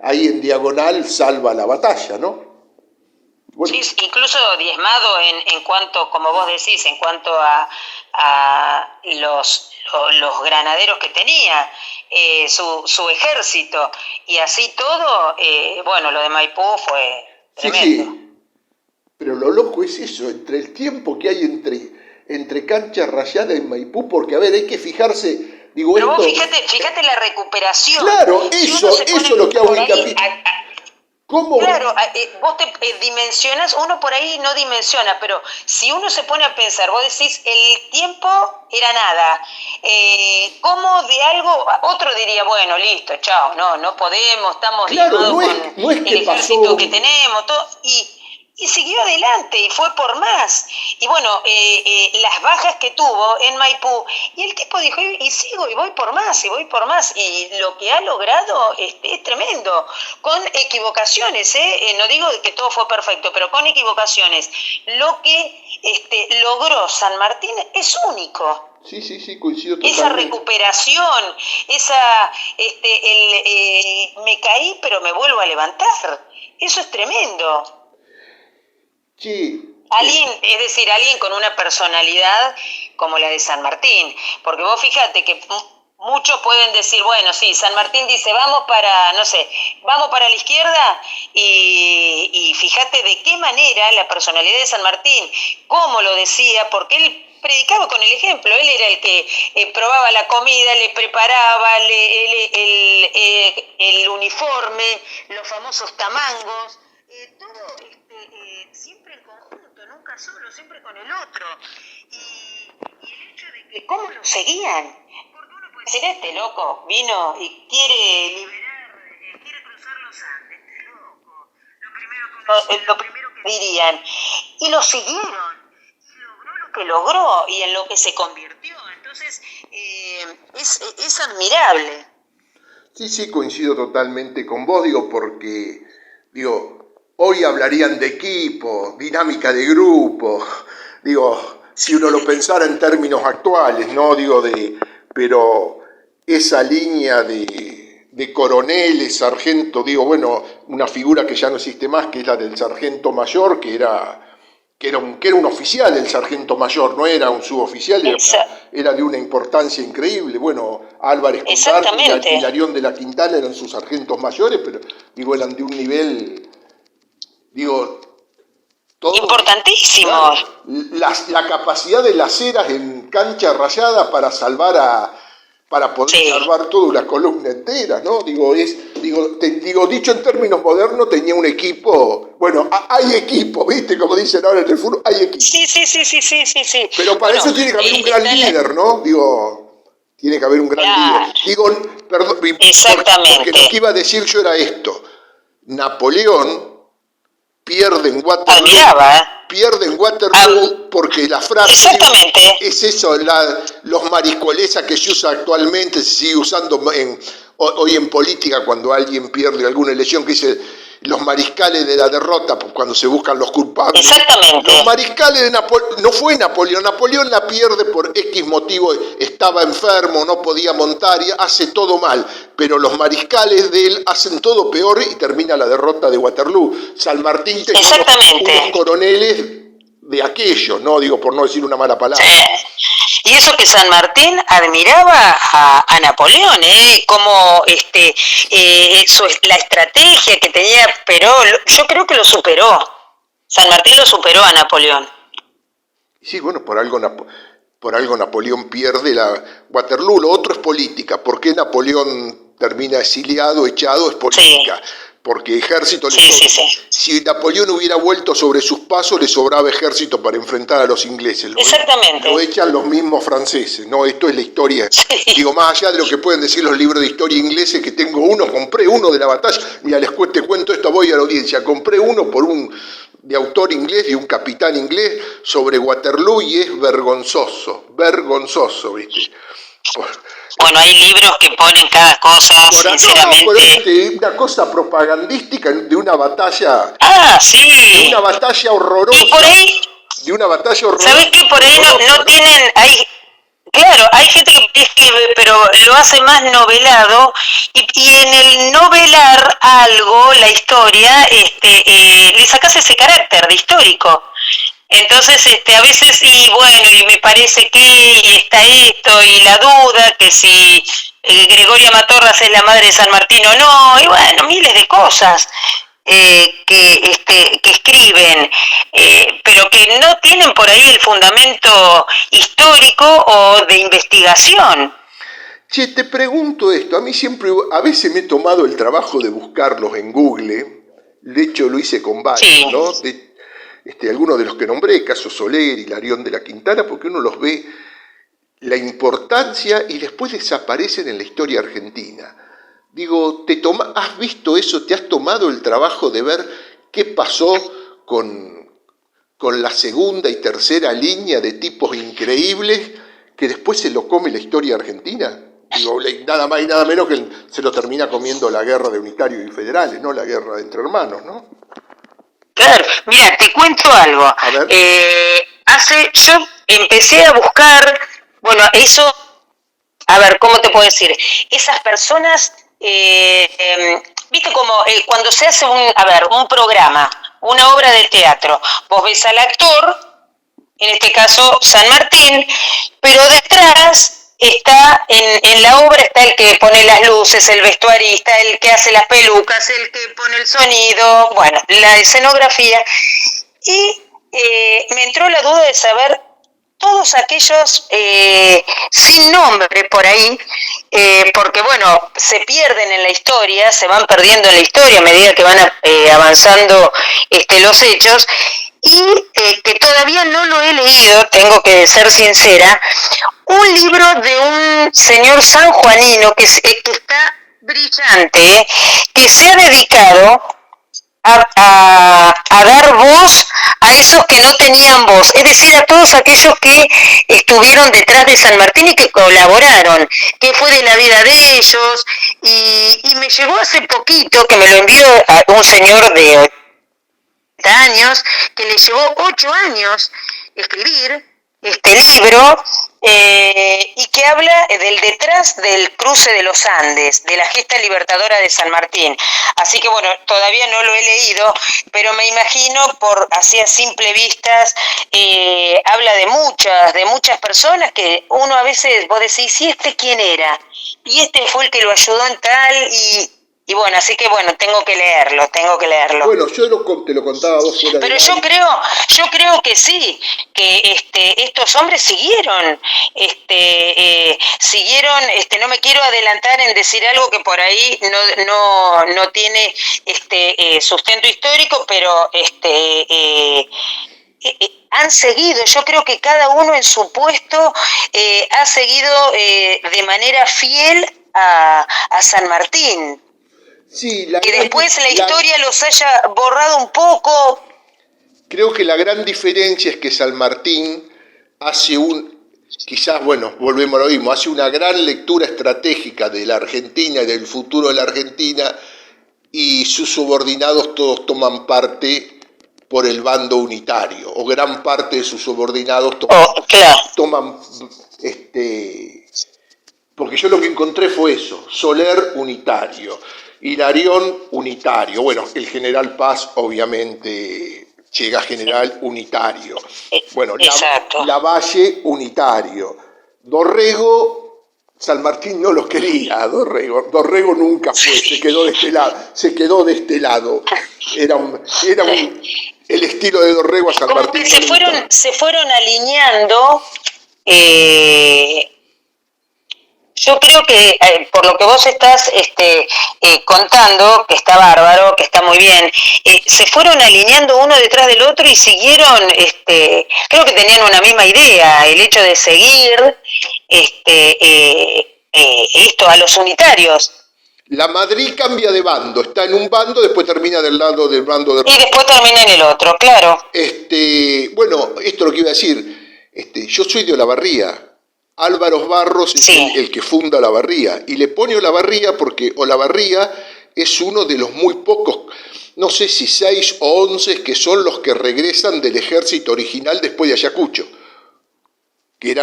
ahí en diagonal salva la batalla, ¿no? Bueno. Sí, incluso diezmado en cuanto, como vos decís, en cuanto a los granaderos que tenía, su ejército, y así todo, bueno, lo de Maipú fue tremendo. Sí. Pero lo loco es eso, entre el tiempo que hay entre cancha rayada y Maipú, porque a ver, hay que fijarse, digo, pero vos fíjate la recuperación. Claro, eso es lo que hago hincapié. ¿Cómo? Claro, vos te dimensionas, uno por ahí no dimensiona, pero si uno se pone a pensar, vos decís, el tiempo era nada, ¿cómo de algo, otro diría, bueno, listo, chao, no podemos, estamos claro, no es que el ejército que tenemos, todo, y siguió adelante y fue por más. Y bueno, las bajas que tuvo en Maipú, y el tipo dijo, y sigo, y voy por más, y lo que ha logrado es tremendo, con equivocaciones, no digo que todo fue perfecto, pero con equivocaciones. Lo que logró San Martín es único. Sí, coincido totalmente. Esa recuperación, me caí pero me vuelvo a levantar, eso es tremendo. Sí. Alguien con una personalidad como la de San Martín, porque vos fíjate que muchos pueden decir, bueno, sí, San Martín dice, vamos para la izquierda, y fíjate de qué manera la personalidad de San Martín, cómo lo decía, porque él predicaba con el ejemplo, él era el que probaba la comida, le preparaba el uniforme, los famosos tamangos, todo siempre en conjunto, nunca solo, siempre con el otro. Y el hecho de que cómo lo seguían, porque uno puede decir, este loco vino y quiere quiere cruzar los Andes, este loco. Lo primero que dirían. Y lo siguieron. Y logró lo que logró y en lo que se convirtió. Entonces, es admirable. Sí, coincido totalmente con vos, porque, hoy hablarían de equipo, dinámica de grupo, si uno lo pensara en términos actuales, ¿no? Pero esa línea de coroneles, sargento, una figura que ya no existe más, que es la del sargento mayor, que era un oficial el sargento mayor, no era un suboficial, era de una importancia increíble. Álvarez Condarte y Hilarión de la Quintana eran sus sargentos mayores, pero eran de un nivel, todo, importantísimo. Claro, la capacidad de las eras en cancha rayada para poder salvar toda una columna entera, ¿no? Dicho en términos modernos, tenía un equipo. Hay equipo, ¿viste? Como dicen ahora en el fútbol, hay equipo. Sí. Pero para eso tiene que haber un gran líder, ¿no? Tiene que haber un gran líder. Perdón, exactamente. Porque lo que iba a decir yo era esto. Napoleón pierde en Waterloo, porque la frase es eso, los mariscolesa que se usa actualmente, se sigue usando hoy en política cuando alguien pierde alguna elección, que dice los mariscales de la derrota, cuando se buscan los culpables. Exactamente. Los mariscales de Napoleón, no fue Napoleón la pierde por X motivo, estaba enfermo, no podía montar, y hace todo mal, pero los mariscales de él hacen todo peor y termina la derrota de Waterloo. San Martín tenía unos coroneles de aquello, no por no decir una mala palabra. Y eso que San Martín admiraba a Napoleón, como la estrategia que tenía, pero yo creo que lo superó. San Martín lo superó a Napoleón. Sí, por algo Napoleón pierde la Waterloo. Lo otro es política. ¿Por qué Napoleón termina exiliado, echado? Es política. Sí. Porque ejército Si Napoleón hubiera vuelto sobre sus pasos, le sobraba ejército para enfrentar a los ingleses. Exactamente. Lo echan los mismos franceses, ¿no? Esto es la historia. Más allá de lo que pueden decir los libros de historia ingleses, que compré uno de la batalla. Mira, te cuento esto, voy a la audiencia. Compré uno de autor inglés, de un capitán inglés, sobre Waterloo, y es vergonzoso, ¿viste? Hay libros que ponen cada cosa, sinceramente. Una cosa propagandística de una batalla. Sí. De una batalla horrorosa. Y por ahí. De una batalla horrorosa. ¿Sabés qué? Por ahí no tienen. Claro, hay gente que escribe, pero lo hace más novelado, y en el novelar algo, la historia, le sacás ese carácter de histórico. Entonces, a veces, y me parece que, y está esto, y la duda, que si Gregoria Matorras es la madre de San Martín o no, y miles de cosas que escriben, pero que no tienen por ahí el fundamento histórico o de investigación. Che, te pregunto esto, a veces me he tomado el trabajo de buscarlos en Google, de hecho lo hice con varios, ¿no? Algunos de los que nombré, Caso Soler, Hilarión de la Quintana, porque uno los ve la importancia y después desaparecen en la historia argentina. ¿Has visto eso? ¿Te has tomado el trabajo de ver qué pasó con la segunda y tercera línea de tipos increíbles que después se lo come la historia argentina? Nada más y nada menos que se lo termina comiendo la guerra de unitarios y federales, no la guerra entre hermanos, ¿no? Claro, mira, te cuento algo. A ver. Yo empecé a buscar, eso, a ver, ¿cómo te puedo decir? Esas personas, viste como cuando se hace un programa, una obra de teatro, vos ves al actor, en este caso San Martín, pero detrás está en la obra está el que pone las luces, el vestuarista, el que hace las pelucas, el que pone el sonido, la escenografía, y me entró la duda de saber todos aquellos sin nombre por ahí, porque se pierden en la historia, se van perdiendo en la historia a medida que van avanzando los hechos, y que todavía no lo he leído, tengo que ser sincera, un libro de un señor sanjuanino que está brillante, que se ha dedicado a dar voz a esos que no tenían voz, es decir, a todos aquellos que estuvieron detrás de San Martín y que colaboraron, que fue de la vida de ellos, y me llegó hace poquito, que me lo envió a un señor de 80 años, que le llevó 8 años escribir este libro, y que habla del detrás del cruce de los Andes, de la gesta libertadora de San Martín. Así que bueno, todavía no lo he leído, pero me imagino, por así a simple vistas, habla de muchas personas que uno a veces, vos decís, ¿y este quién era? Y este fue el que lo ayudó en tal, y bueno, así que bueno, tengo que leerlo. Bueno, yo te lo contaba vos fuera. Pero yo creo que sí, que estos hombres siguieron, no me quiero adelantar en decir algo que por ahí no tiene sustento histórico, pero han seguido, yo creo que cada uno en su puesto ha seguido de manera fiel a San Martín. Sí, que después la historia los haya borrado un poco. Creo que la gran diferencia es que San Martín hace quizás, bueno, volvemos a lo mismo, hace una gran lectura estratégica de la Argentina y del futuro de la Argentina, y sus subordinados todos toman parte por el bando unitario, o gran parte de sus subordinados toman porque yo lo que encontré fue eso: Soler unitario, Hilarión unitario, bueno, el general Paz obviamente llega a general unitario, bueno, Lavalle unitario, Dorrego, San Martín no lo quería, Dorrego nunca fue, se quedó de este lado, era el estilo de Dorrego a San como Martín. Que se fueron alineando. Yo creo que por lo que vos estás contando, que está bárbaro, que está muy bien, se fueron alineando uno detrás del otro y siguieron, creo que tenían una misma idea, el hecho de seguir esto a los unitarios. La Madrid cambia de bando, está en un bando, después termina del bando de... Y después termina en el otro, claro. Bueno, esto es lo que iba a decir, yo soy de Olavarría. Álvaro Barros es el que funda Olavarría, y le pone Olavarría porque Olavarría es uno de los muy pocos, no sé si 6 o 11, que son los que regresan del ejército original después de Ayacucho, que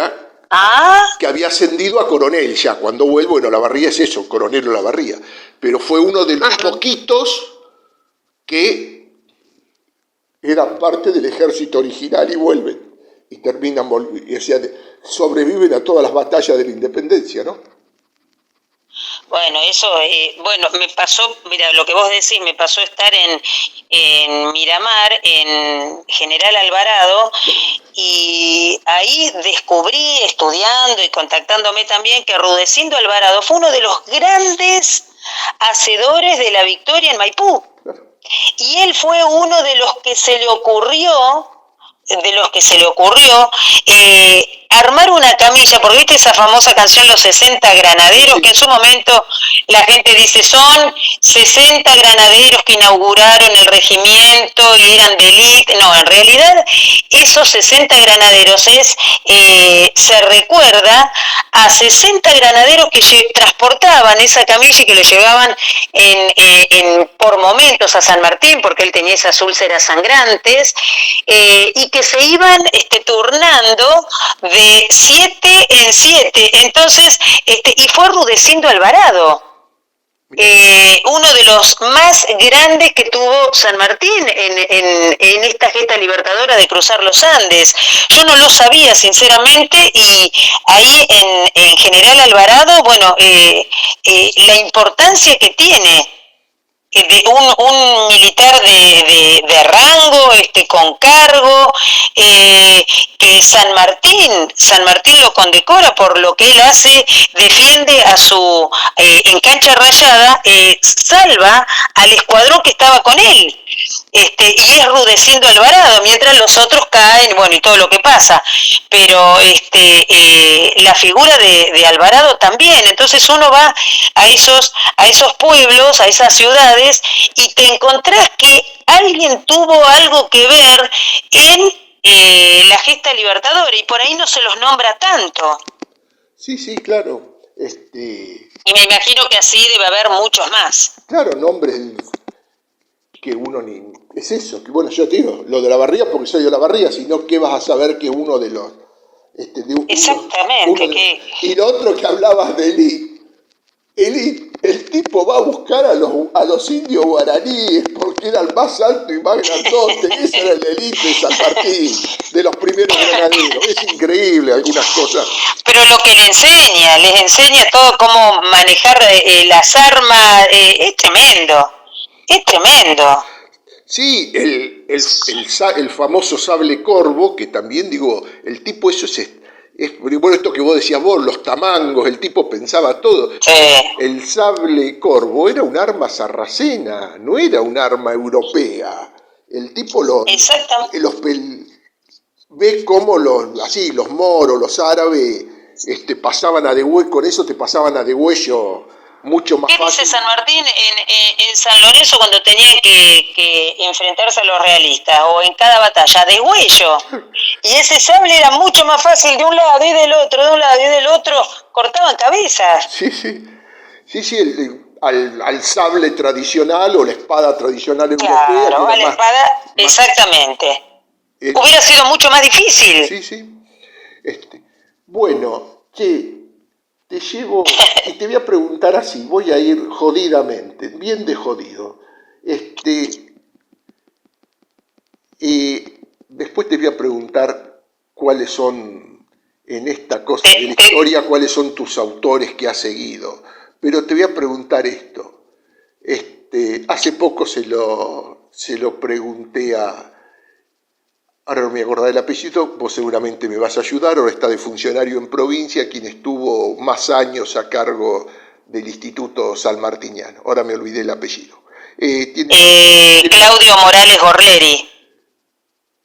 había ascendido a coronel ya. Cuando vuelvo en Olavarría es eso, coronel Olavarría, pero fue uno de los poquitos que eran parte del ejército original y vuelven. Y terminan, sobreviven a todas las batallas de la independencia, ¿no? Bueno, eso, me pasó, mira, lo que vos decís, me pasó estar en Miramar, en General Alvarado, y ahí descubrí, estudiando y contactándome también, que Rudecindo Alvarado fue uno de los grandes hacedores de la victoria en Maipú. Y él fue uno de los que se le ocurrió armar una camilla, porque viste esa famosa canción Los 60 Granaderos, que en su momento la gente dice son 60 granaderos que inauguraron el regimiento y eran de élite. No, en realidad esos 60 granaderos se recuerda a 60 granaderos que transportaban esa camilla y que lo llevaban por momentos a San Martín, porque él tenía esas úlceras sangrantes, y que se iban turnando de 7 en 7. Entonces, y fue Rudecindo Alvarado, uno de los más grandes que tuvo San Martín en esta gesta libertadora de cruzar los Andes. Yo no lo sabía, sinceramente, y ahí en General Alvarado, bueno, la importancia que tiene de un militar de rango, con cargo, que San Martín lo condecora por lo que él hace, defiende a en cancha rayada, salva al escuadrón que estaba con él. y es Rudecindo Alvarado, mientras los otros caen, bueno, y todo lo que pasa, pero la figura de Alvarado también. Entonces uno va a esos pueblos, a esas ciudades, y te encontrás que alguien tuvo algo que ver en la gesta libertadora, y por ahí no se los nombra tanto. Sí, claro. Y me imagino que así debe haber muchos más. Claro, nombres que uno ni... Es eso, que bueno, yo te digo, lo de la Barría porque soy de la Barría, sino que vas a saber que uno de los... Exactamente. Y lo otro que hablabas de el tipo va a buscar a los indios guaraníes porque era el más alto y más grandote. Ese era el élite de San Martín, de los primeros granaderos. Es increíble algunas cosas. Pero lo que les enseña todo cómo manejar las armas, es tremendo. Sí, el famoso sable corvo, que también digo, el tipo eso es bueno, esto que vos decías vos, los tamangos, el tipo pensaba todo. Sí. El sable corvo era un arma sarracena, no era un arma europea. El tipo ve cómo los moros, los árabes, pasaban a degüello, con eso te pasaban a degüello mucho más fácil. ¿Qué dice San Martín en San Lorenzo cuando tenían que enfrentarse a los realistas, o en cada batalla? Degüello. Y ese sable era mucho más fácil de un lado y del otro, cortaban cabezas. Sí, al sable tradicional o la espada tradicional europea. Claro, a la espada, exactamente. Hubiera sido mucho más difícil. Sí. Bueno, te llevo y te voy a preguntar así, voy a ir jodidamente, bien de jodido. Después te voy a preguntar cuáles son, en esta cosa de la historia, cuáles son tus autores que has seguido. Pero te voy a preguntar esto. Hace poco se lo pregunté ahora no me acordaba del apellido, vos seguramente me vas a ayudar, ahora está de funcionario en provincia, quien estuvo más años a cargo del Instituto Salmartiniano. Ahora me olvidé el apellido. Claudio Morales Gorleri.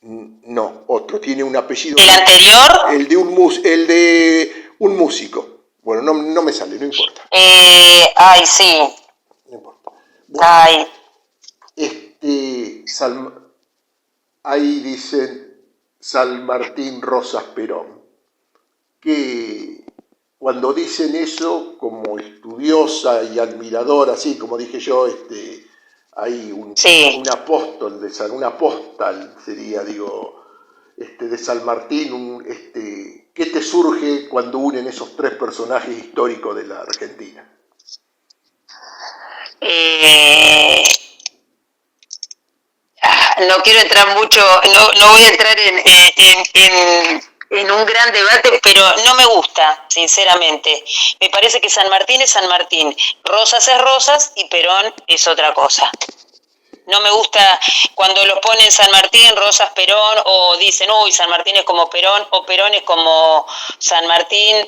No, otro, tiene un apellido. ¿El anterior? El de un músico. Bueno, no me sale, no importa. Sí. No importa. Bueno, ahí dicen San Martín Rosas Perón, que cuando dicen eso, como estudiosa y admiradora, así como dije yo, hay un apóstol, un apóstol sería, de San Martín, ¿qué te surge cuando unen esos tres personajes históricos de la Argentina? No quiero entrar mucho, no voy a entrar en un gran debate, pero no me gusta, sinceramente. Me parece que San Martín es San Martín, Rosas es Rosas y Perón es otra cosa. No me gusta cuando lo ponen San Martín, Rosas, Perón, o dicen, uy, San Martín es como Perón, o Perón es como San Martín.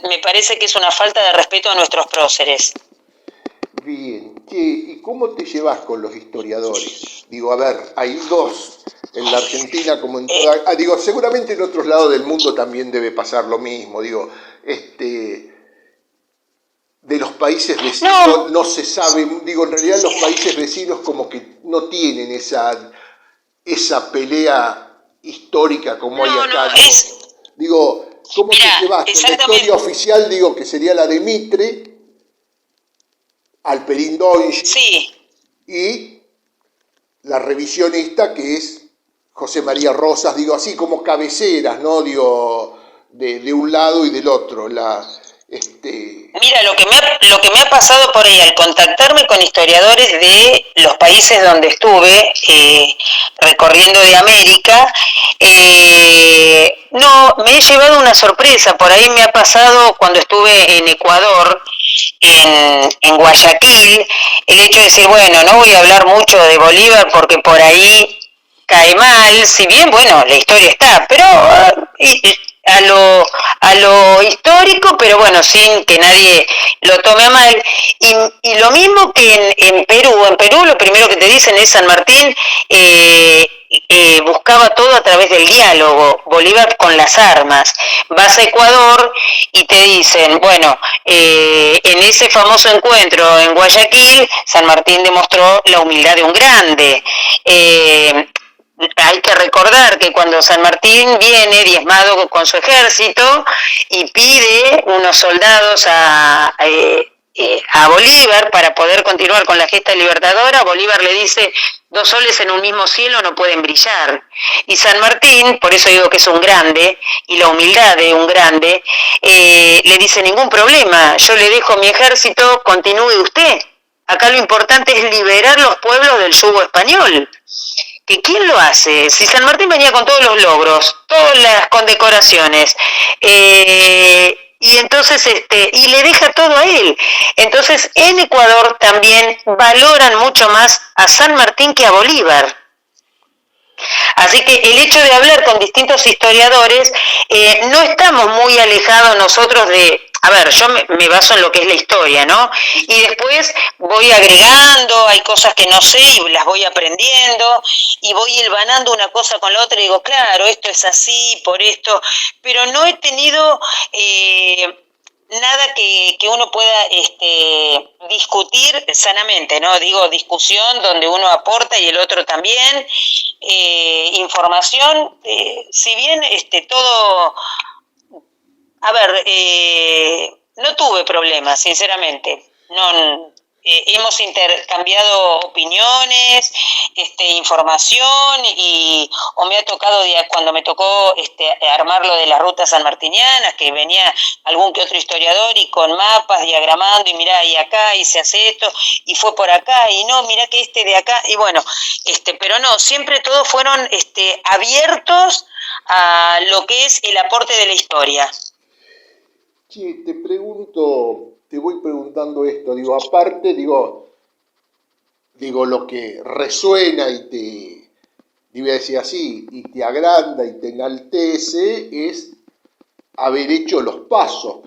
Me parece que es una falta de respeto a nuestros próceres. Bien, ¿y cómo te llevas con los historiadores? A ver, hay dos en la Argentina como en toda... seguramente en otros lados del mundo también debe pasar lo mismo, de los países vecinos no se sabe, en realidad los países vecinos como que no tienen esa pelea histórica como hay acá. ¿Cómo te llevas con la historia oficial, que sería la de Mitre, Alperín Doinchi, y la revisionista que es José María Rosas, así como cabeceras, ¿no? De un lado y del otro. Mira, lo que me ha pasado por ahí al contactarme con historiadores de los países donde estuve, recorriendo de América, me he llevado una sorpresa. Por ahí me ha pasado cuando estuve en Ecuador, en Guayaquil, el hecho de decir, bueno, no voy a hablar mucho de Bolívar porque por ahí cae mal, si bien, bueno, la historia está, pero a a lo histórico, pero bueno, sin que nadie lo tome a mal. Y lo mismo que en Perú lo primero que te dicen es San Martín buscaba todo a través del diálogo, Bolívar con las armas. Vas a Ecuador y te dicen, bueno, en ese famoso encuentro en Guayaquil, San Martín demostró la humildad de un grande. Hay que recordar que cuando San Martín viene diezmado con su ejército y pide unos soldados a Bolívar para poder continuar con la gesta libertadora, Bolívar le dice: 2 soles en un mismo cielo no pueden brillar. Y San Martín, por eso digo que es un grande, y la humildad de un grande, le dice: ningún problema, yo le dejo mi ejército, continúe usted. Acá lo importante es liberar los pueblos del yugo español. ¿Que quién lo hace? Si San Martín venía con todos los logros, todas las condecoraciones, y entonces y le deja todo a él. Entonces en Ecuador también valoran mucho más a San Martín que a Bolívar. Así que el hecho de hablar con distintos historiadores, no estamos muy alejados nosotros de... A ver, yo me baso en lo que es la historia, ¿no? Y después voy agregando, hay cosas que no sé y las voy aprendiendo, y voy hilvanando una cosa con la otra y digo, claro, esto es así, por esto, pero no he tenido... nada que uno pueda discutir sanamente, ¿no? Digo, discusión donde uno aporta y el otro también, información, si bien todo, a ver, no tuve problemas, sinceramente, no. Hemos intercambiado opiniones, información, o me ha tocado, cuando me tocó armar lo de las rutas sanmartinianas, que venía algún que otro historiador y con mapas diagramando, y mirá, y acá, y se hace esto, y fue por acá, y no, mirá que de acá, y bueno, pero no, siempre todos fueron abiertos a lo que es el aporte de la historia. Sí, te voy preguntando esto, digo, aparte, digo, lo que resuena y voy a decir así, y te agranda y te enaltece, es haber hecho los pasos,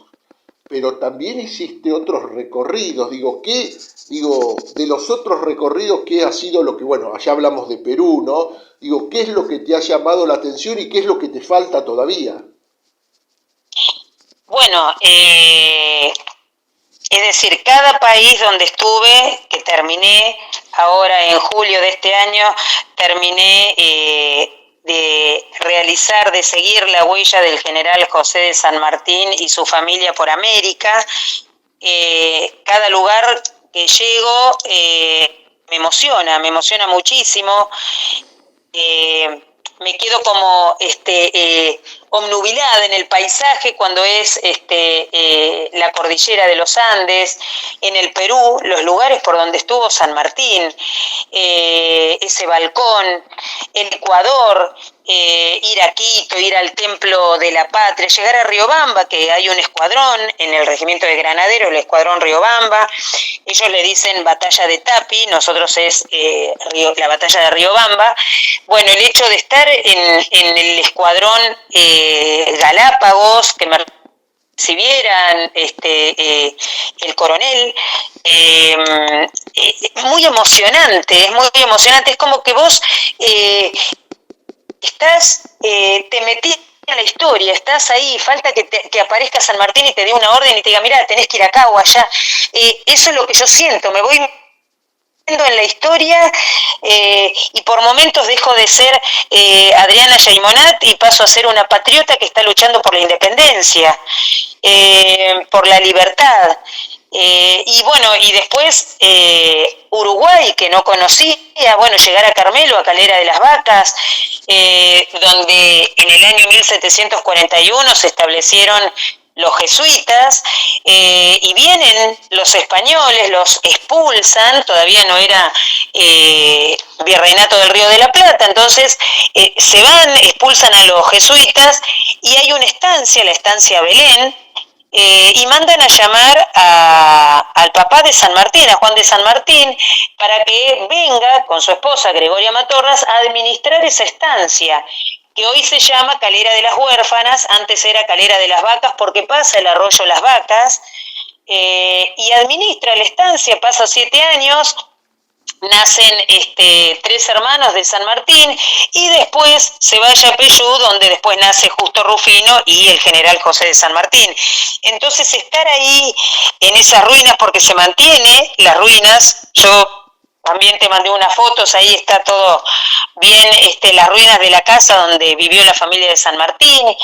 pero también hiciste otros recorridos, de los otros recorridos, ¿qué ha sido lo que, bueno, allá hablamos de Perú, ¿no? Digo, ¿qué es lo que te ha llamado la atención y qué es lo que te falta todavía? Bueno, es decir, cada país donde estuve, que terminé ahora en julio de este año, terminé de realizar, de seguir la huella del general José de San Martín y su familia por América. Cada lugar que llego me emociona muchísimo. Me quedo como obnubilada en el paisaje cuando es la cordillera de los Andes, en el Perú, los lugares por donde estuvo San Martín, ese balcón, el Ecuador, ir a Quito, ir al Templo de la Patria, llegar a Riobamba, que hay un escuadrón en el regimiento de Granaderos, el escuadrón Riobamba, ellos le dicen Batalla de Tapi, nosotros es la Batalla de Riobamba. Bueno, el hecho de estar en el escuadrón Galápagos, que me recibieran el coronel, muy emocionante, es como que vos estás, te metís en la historia, estás ahí, falta que aparezca San Martín y te dé una orden y te diga, mira, tenés que ir acá o allá. Eso es lo que yo siento, me voy en la historia, y por momentos dejo de ser Adriana Yaimonat y paso a ser una patriota que está luchando por la independencia, por la libertad. Y bueno, y después Uruguay, que no conocía, bueno, llegar a Carmelo, a Calera de las Vacas, donde en el año 1741 se establecieron los jesuitas, y vienen los españoles, los expulsan, todavía no era Virreinato del Río de la Plata, entonces se van, expulsan a los jesuitas, y hay una estancia, la estancia Belén, y mandan a llamar al papá de San Martín, a Juan de San Martín, para que venga con su esposa Gregoria Matorras a administrar esa estancia. que hoy se llama Calera de las Huérfanas, antes era Calera de las Vacas, porque pasa el arroyo Las Vacas, y administra la estancia, pasa 7 años, nacen 3 hermanos de San Martín, y después se va a Yapeyú, donde después nace Justo Rufino y el general José de San Martín. Entonces estar ahí en esas ruinas, porque se mantiene las ruinas, yo también te mandé unas fotos, ahí está todo bien, las ruinas de la casa donde vivió la familia de San Martín,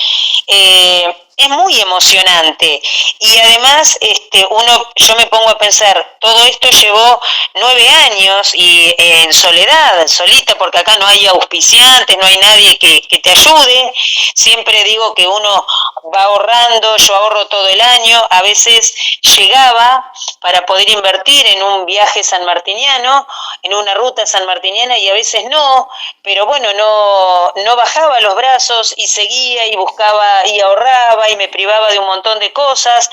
es muy emocionante, y además yo me pongo a pensar, todo esto llevó 9 años y en soledad, solita, porque acá no hay auspiciantes, no hay nadie que te ayude. Siempre digo que uno va ahorrando, yo ahorro todo el año, a veces llegaba para poder invertir en un viaje sanmartiniano, en una ruta sanmartiniana, y a veces no, pero bueno, no bajaba los brazos y seguía y buscaba y ahorraba y me privaba de un montón de cosas,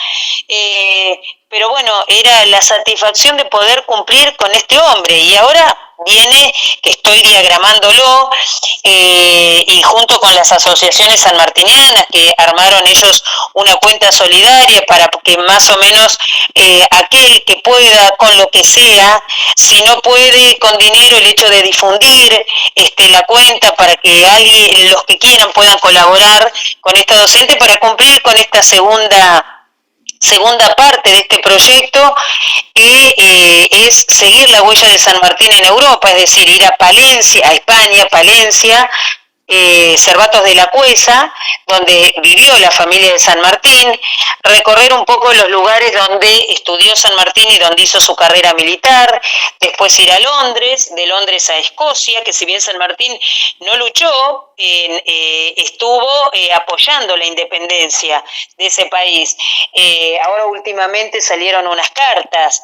pero bueno, era la satisfacción de poder cumplir con este hombre, y ahora viene que estoy diagramándolo, y junto con las asociaciones sanmartinianas que armaron ellos una cuenta solidaria para que más o menos aquel que pueda con lo que sea, si no puede con dinero, el hecho de difundir la cuenta para que los que quieran puedan colaborar con esta docente para cumplir con esta segunda parte de este proyecto, que es seguir la huella de San Martín en Europa, es decir, ir a Palencia, a España, Palencia, Cervatos de la Cuesa, donde vivió la familia de San Martín, recorrer un poco los lugares donde estudió San Martín y donde hizo su carrera militar, después ir a Londres, de Londres a Escocia, que si bien San Martín no luchó, estuvo apoyando la independencia de ese país. Ahora últimamente salieron unas cartas,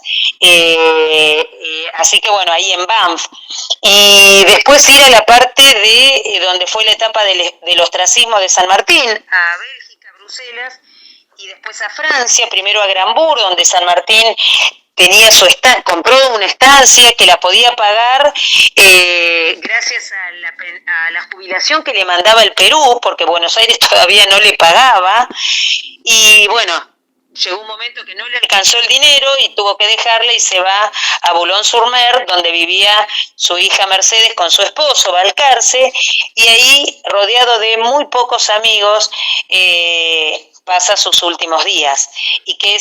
así que bueno, ahí en Banff. Y después ir a la parte de donde fue la etapa del ostracismo de San Martín, a Bélgica, Bruselas, y después a Francia, primero a Granbourg, donde San Martín tenía compró una estancia que la podía pagar gracias a la jubilación que le mandaba el Perú, porque Buenos Aires todavía no le pagaba, y bueno, llegó un momento que no le alcanzó el dinero y tuvo que dejarla y se va a Boulogne-sur-Mer, donde vivía su hija Mercedes con su esposo, Balcarce, y ahí, rodeado de muy pocos amigos, pasa sus últimos días. Y que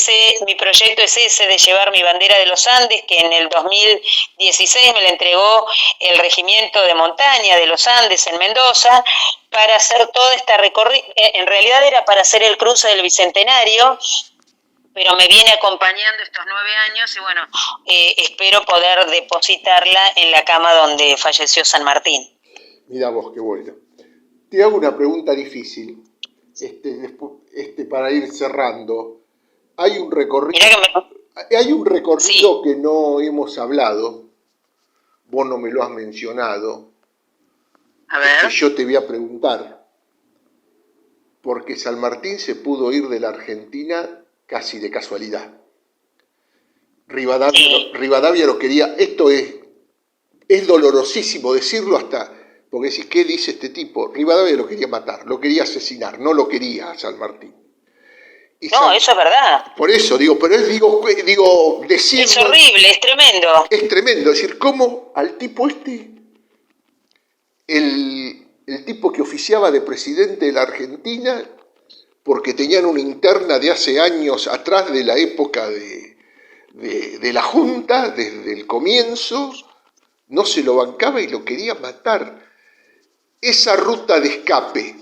mi proyecto es ese, de llevar mi bandera de los Andes, que en el 2016 me la entregó el Regimiento de Montaña de los Andes en Mendoza, para hacer toda esta recorrida. En realidad era para hacer el cruce del Bicentenario, pero me viene acompañando estos 9 años y bueno, espero poder depositarla en la cama donde falleció San Martín. Mirá vos, qué bueno. Te hago una pregunta difícil, para ir cerrando. Hay un recorrido, sí, que no hemos hablado, vos no me lo has mencionado. A ver. Que yo te voy a preguntar, porque San Martín se pudo ir de la Argentina casi de casualidad. Rivadavia lo quería, esto es dolorosísimo decirlo hasta, porque decís, ¿qué dice este tipo? Rivadavia lo quería matar, lo quería asesinar, no lo quería a San Martín. No, eso es verdad. Por eso digo, pero es decirlo, es horrible, es tremendo. Es tremendo, es decir, cómo al tipo el tipo que oficiaba de presidente de la Argentina, porque tenían una interna de hace años atrás, de la época de la Junta, desde el comienzo, no se lo bancaba y lo quería matar. Esa ruta de escape,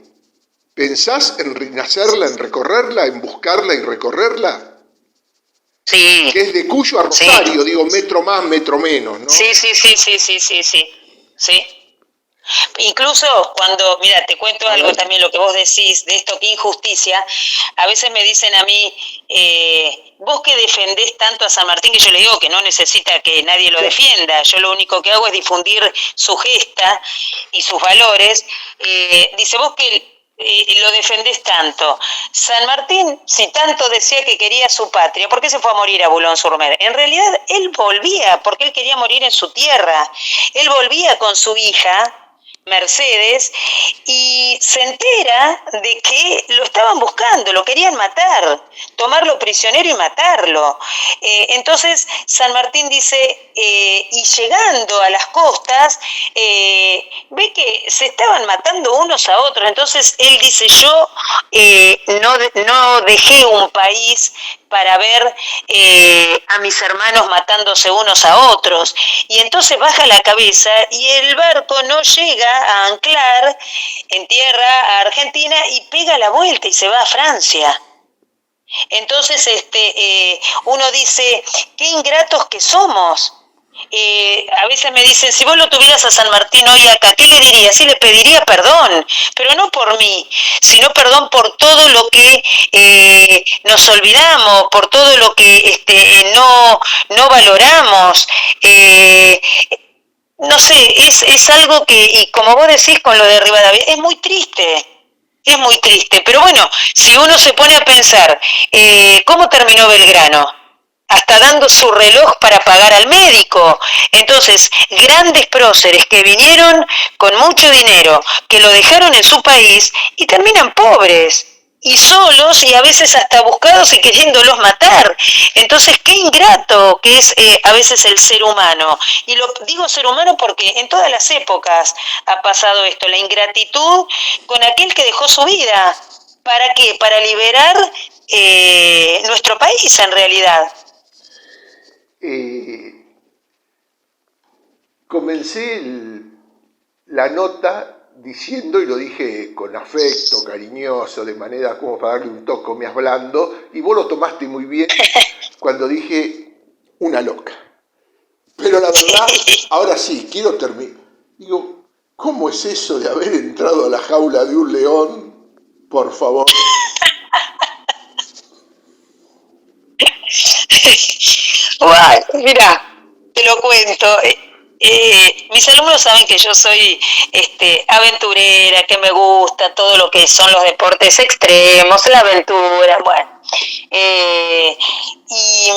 ¿pensás en hacerla, en recorrerla, en buscarla y recorrerla? Sí. Que es de Cuyo a Rosario, sí. Digo, metro más, metro menos, ¿no? Sí. Incluso cuando, mira, te cuento algo también, lo que vos decís de esto, qué injusticia. A veces me dicen a mí, vos que defendés tanto a San Martín, que yo le digo que no necesita que nadie lo defienda, yo lo único que hago es difundir su gesta y sus valores. Dice, vos que lo defendés tanto. San Martín, si tanto decía que quería su patria, ¿por qué se fue a morir a Boulogne-sur-Mer? En realidad, él volvía porque él quería morir en su tierra. Él volvía con su hija, Mercedes, y se entera de que lo estaban buscando, lo querían matar, tomarlo prisionero y matarlo. Entonces San Martín dice, y llegando a las costas, ve que se estaban matando unos a otros. Entonces él dice, yo no dejé un país para ver a mis hermanos matándose unos a otros. Y entonces baja la cabeza y el barco no llega a anclar en tierra a Argentina y pega la vuelta y se va a Francia. Entonces uno dice, qué ingratos que somos. A veces me dicen, si vos lo tuvieras a San Martín hoy acá, ¿qué le dirías? Sí, le pediría perdón, pero no por mí, sino perdón por todo lo que nos olvidamos, por todo lo que no valoramos. No sé, es algo que, y como vos decís con lo de Rivadavia, es muy triste. Es muy triste, pero bueno, si uno se pone a pensar, ¿cómo terminó Belgrano? Hasta dando su reloj para pagar al médico. Entonces, grandes próceres que vinieron con mucho dinero, que lo dejaron en su país y terminan pobres y solos y a veces hasta buscados y queriéndolos matar. Entonces, qué ingrato que es a veces el ser humano. Y lo digo ser humano porque en todas las épocas ha pasado esto, la ingratitud con aquel que dejó su vida. ¿Para qué? Para liberar nuestro país en realidad. Comencé la nota diciendo, y lo dije con afecto, cariñoso, de manera como para darle un toque más blando, y vos lo tomaste muy bien cuando dije una loca. Pero la verdad, ahora sí, quiero terminar. Digo, ¿cómo es eso de haber entrado a la jaula de un león? Por favor. Bueno, mira, te lo cuento. Mis alumnos saben que yo soy aventurera, que me gusta todo lo que son los deportes extremos, la aventura, bueno. Y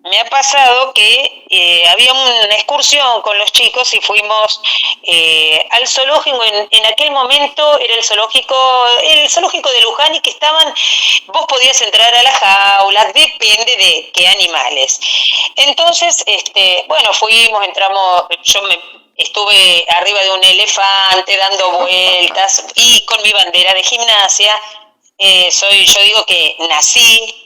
me ha pasado que había una excursión con los chicos y fuimos al zoológico. En aquel momento era el zoológico de Luján, y que vos podías entrar a las jaulas, depende de qué animales. Entonces, bueno, entramos, estuve arriba de un elefante dando vueltas y con mi bandera de gimnasia. Yo digo que nací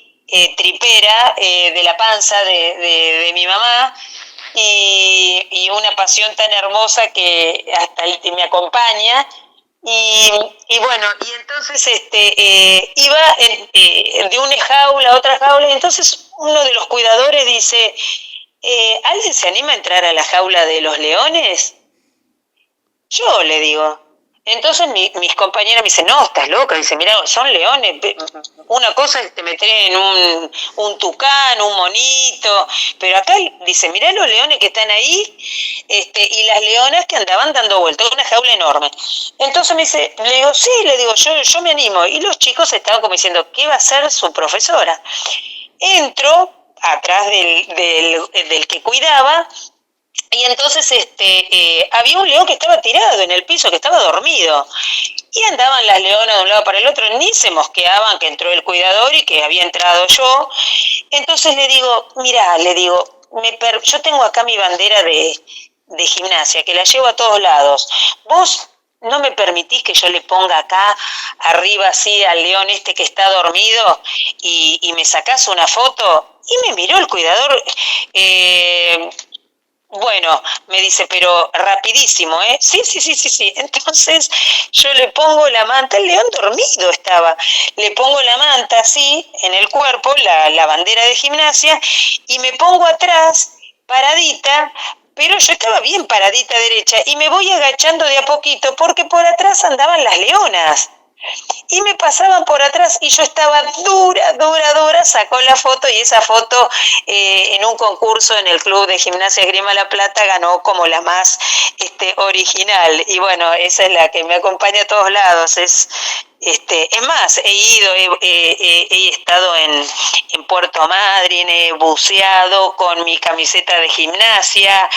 tripera de la panza de mi mamá, y una pasión tan hermosa que hasta me acompaña. Y bueno, y entonces iba de una jaula a otra jaula, y entonces uno de los cuidadores dice, ¿alguien se anima a entrar a la jaula de los leones? Yo le digo. Entonces mis compañeras me dicen, no, estás loca. Dice, mira, son leones. Una cosa es te meter en un tucán, un monito, pero acá dice, mirá los leones que están ahí, y las leonas que andaban dando vueltas, una jaula enorme. Entonces le digo, sí, yo me animo. Y los chicos estaban como diciendo, ¿qué va a hacer su profesora? Entro atrás del que cuidaba. Y entonces había un león que estaba tirado en el piso, que estaba dormido. Y andaban las leonas de un lado para el otro, ni se mosqueaban que entró el cuidador y que había entrado yo. Entonces le digo, mirá, yo tengo acá mi bandera de gimnasia, que la llevo a todos lados. ¿Vos no me permitís que yo le ponga acá arriba así al león que está dormido y me sacás una foto? Y me miró el cuidador. Bueno, me dice, pero rapidísimo, ¿eh? Sí. Entonces yo le pongo la manta, el león dormido estaba, le pongo la manta así en el cuerpo, la bandera de gimnasia, y me pongo atrás, paradita, pero yo estaba bien paradita derecha, y me voy agachando de a poquito, porque por atrás andaban las leonas. Y me pasaban por atrás y yo estaba dura, sacó la foto, y esa foto en un concurso en el Club de Gimnasia Esgrima La Plata ganó como la más original. Y bueno, esa es la que me acompaña a todos lados. Es más, he estado en Puerto Madryn, he buceado con mi camiseta de gimnasia,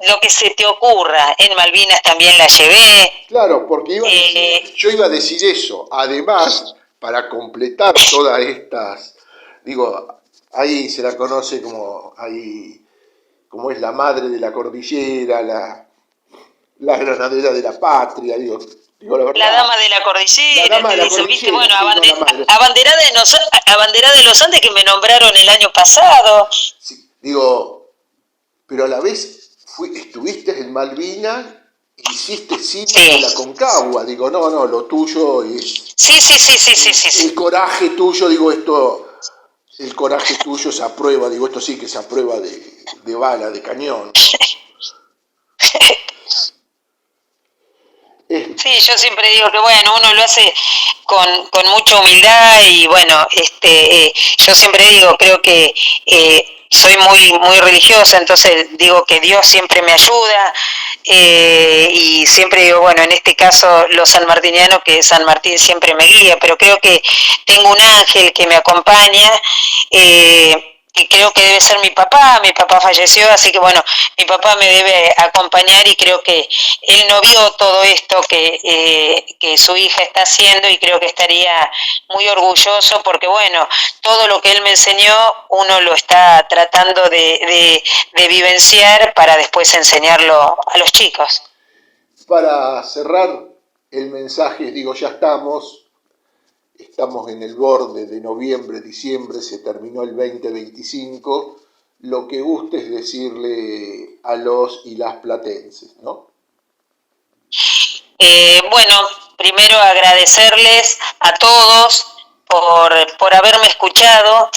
lo que se te ocurra. En Malvinas también la llevé. Claro, porque yo iba a decir eso. Además, para completar todas estas, digo, ahí se la conoce como es la madre de la cordillera, la granadera de la patria, digo la verdad. La dama de la cordillera, la dama de la dicen, ¿viste? cordillera, Bueno, sí, abanderada de los Andes, que me nombraron el año pasado. Sí, digo, pero a la vez estuviste en Malvinas, hiciste cine en la Concagua, digo, no, lo tuyo es... Sí. El coraje tuyo, digo, el coraje tuyo se aprueba, digo, esto sí que se aprueba de bala, de cañón, ¿no? Sí, yo siempre digo que bueno, uno lo hace con mucha humildad y bueno, yo siempre digo, creo que soy muy religiosa, entonces digo que Dios siempre me ayuda y siempre digo, bueno, en este caso los sanmartinianos, que San Martín siempre me guía, pero creo que tengo un ángel que me acompaña, y creo que debe ser mi papá falleció, así que bueno, mi papá me debe acompañar y creo que él no vio todo esto que su hija está haciendo y creo que estaría muy orgulloso porque bueno, todo lo que él me enseñó uno lo está tratando de vivenciar para después enseñarlo a los chicos. Para cerrar el mensaje, digo, ya estamos en el borde de noviembre, diciembre, se terminó el 2025, lo que guste es decirle a los y las platenses, ¿no? Bueno, primero agradecerles a todos por haberme escuchado,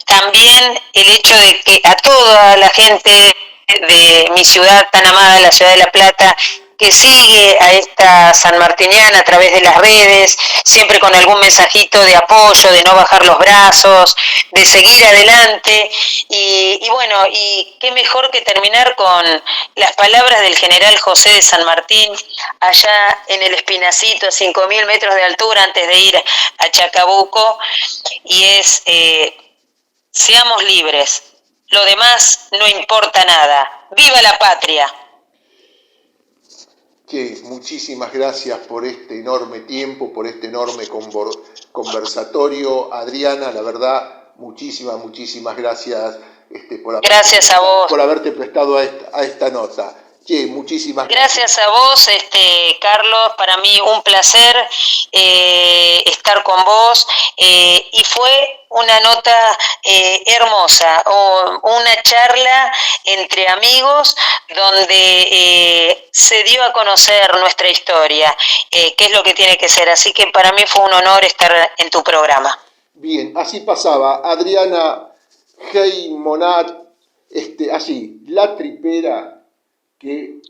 también el hecho de que a toda la gente de mi ciudad tan amada, la ciudad de La Plata, que sigue a esta sanmartiniana a través de las redes, siempre con algún mensajito de apoyo, de no bajar los brazos, de seguir adelante, y bueno, y qué mejor que terminar con las palabras del general José de San Martín, allá en el Espinacito, a 5.000 metros de altura antes de ir a Chacabuco, y es, seamos libres, lo demás no importa nada, ¡viva la patria! Que muchísimas gracias por este enorme tiempo, por este enorme conversatorio. Adriana, la verdad, muchísimas gracias gracias a vos. Por haberte prestado a esta nota. Che, muchísimas gracias a vos, Carlos, para mí un placer estar con vos, y fue una nota hermosa, una charla entre amigos donde se dio a conocer nuestra historia, que es lo que tiene que ser, así que para mí fue un honor estar en tu programa. Bien, así pasaba Adriana Heymonat, así, la tripera, que,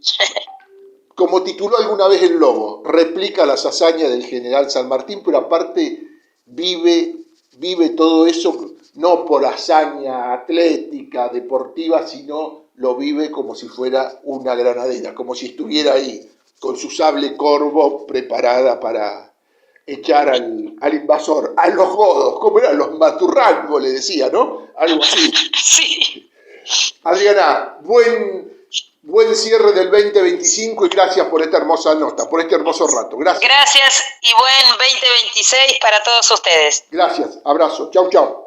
como tituló alguna vez el Lobo, replica las hazañas del general San Martín, pero aparte vive todo eso no por hazaña atlética, deportiva, sino lo vive como si fuera una granadera, como si estuviera ahí con su sable corvo preparada para echar al invasor, a los godos, como eran los maturrangos, le decía, ¿no? Algo así. Sí. Adriana, buen cierre del 2025 y gracias por esta hermosa nota, por este hermoso rato. Gracias. Gracias y buen 2026 para todos ustedes. Gracias, abrazo. Chau.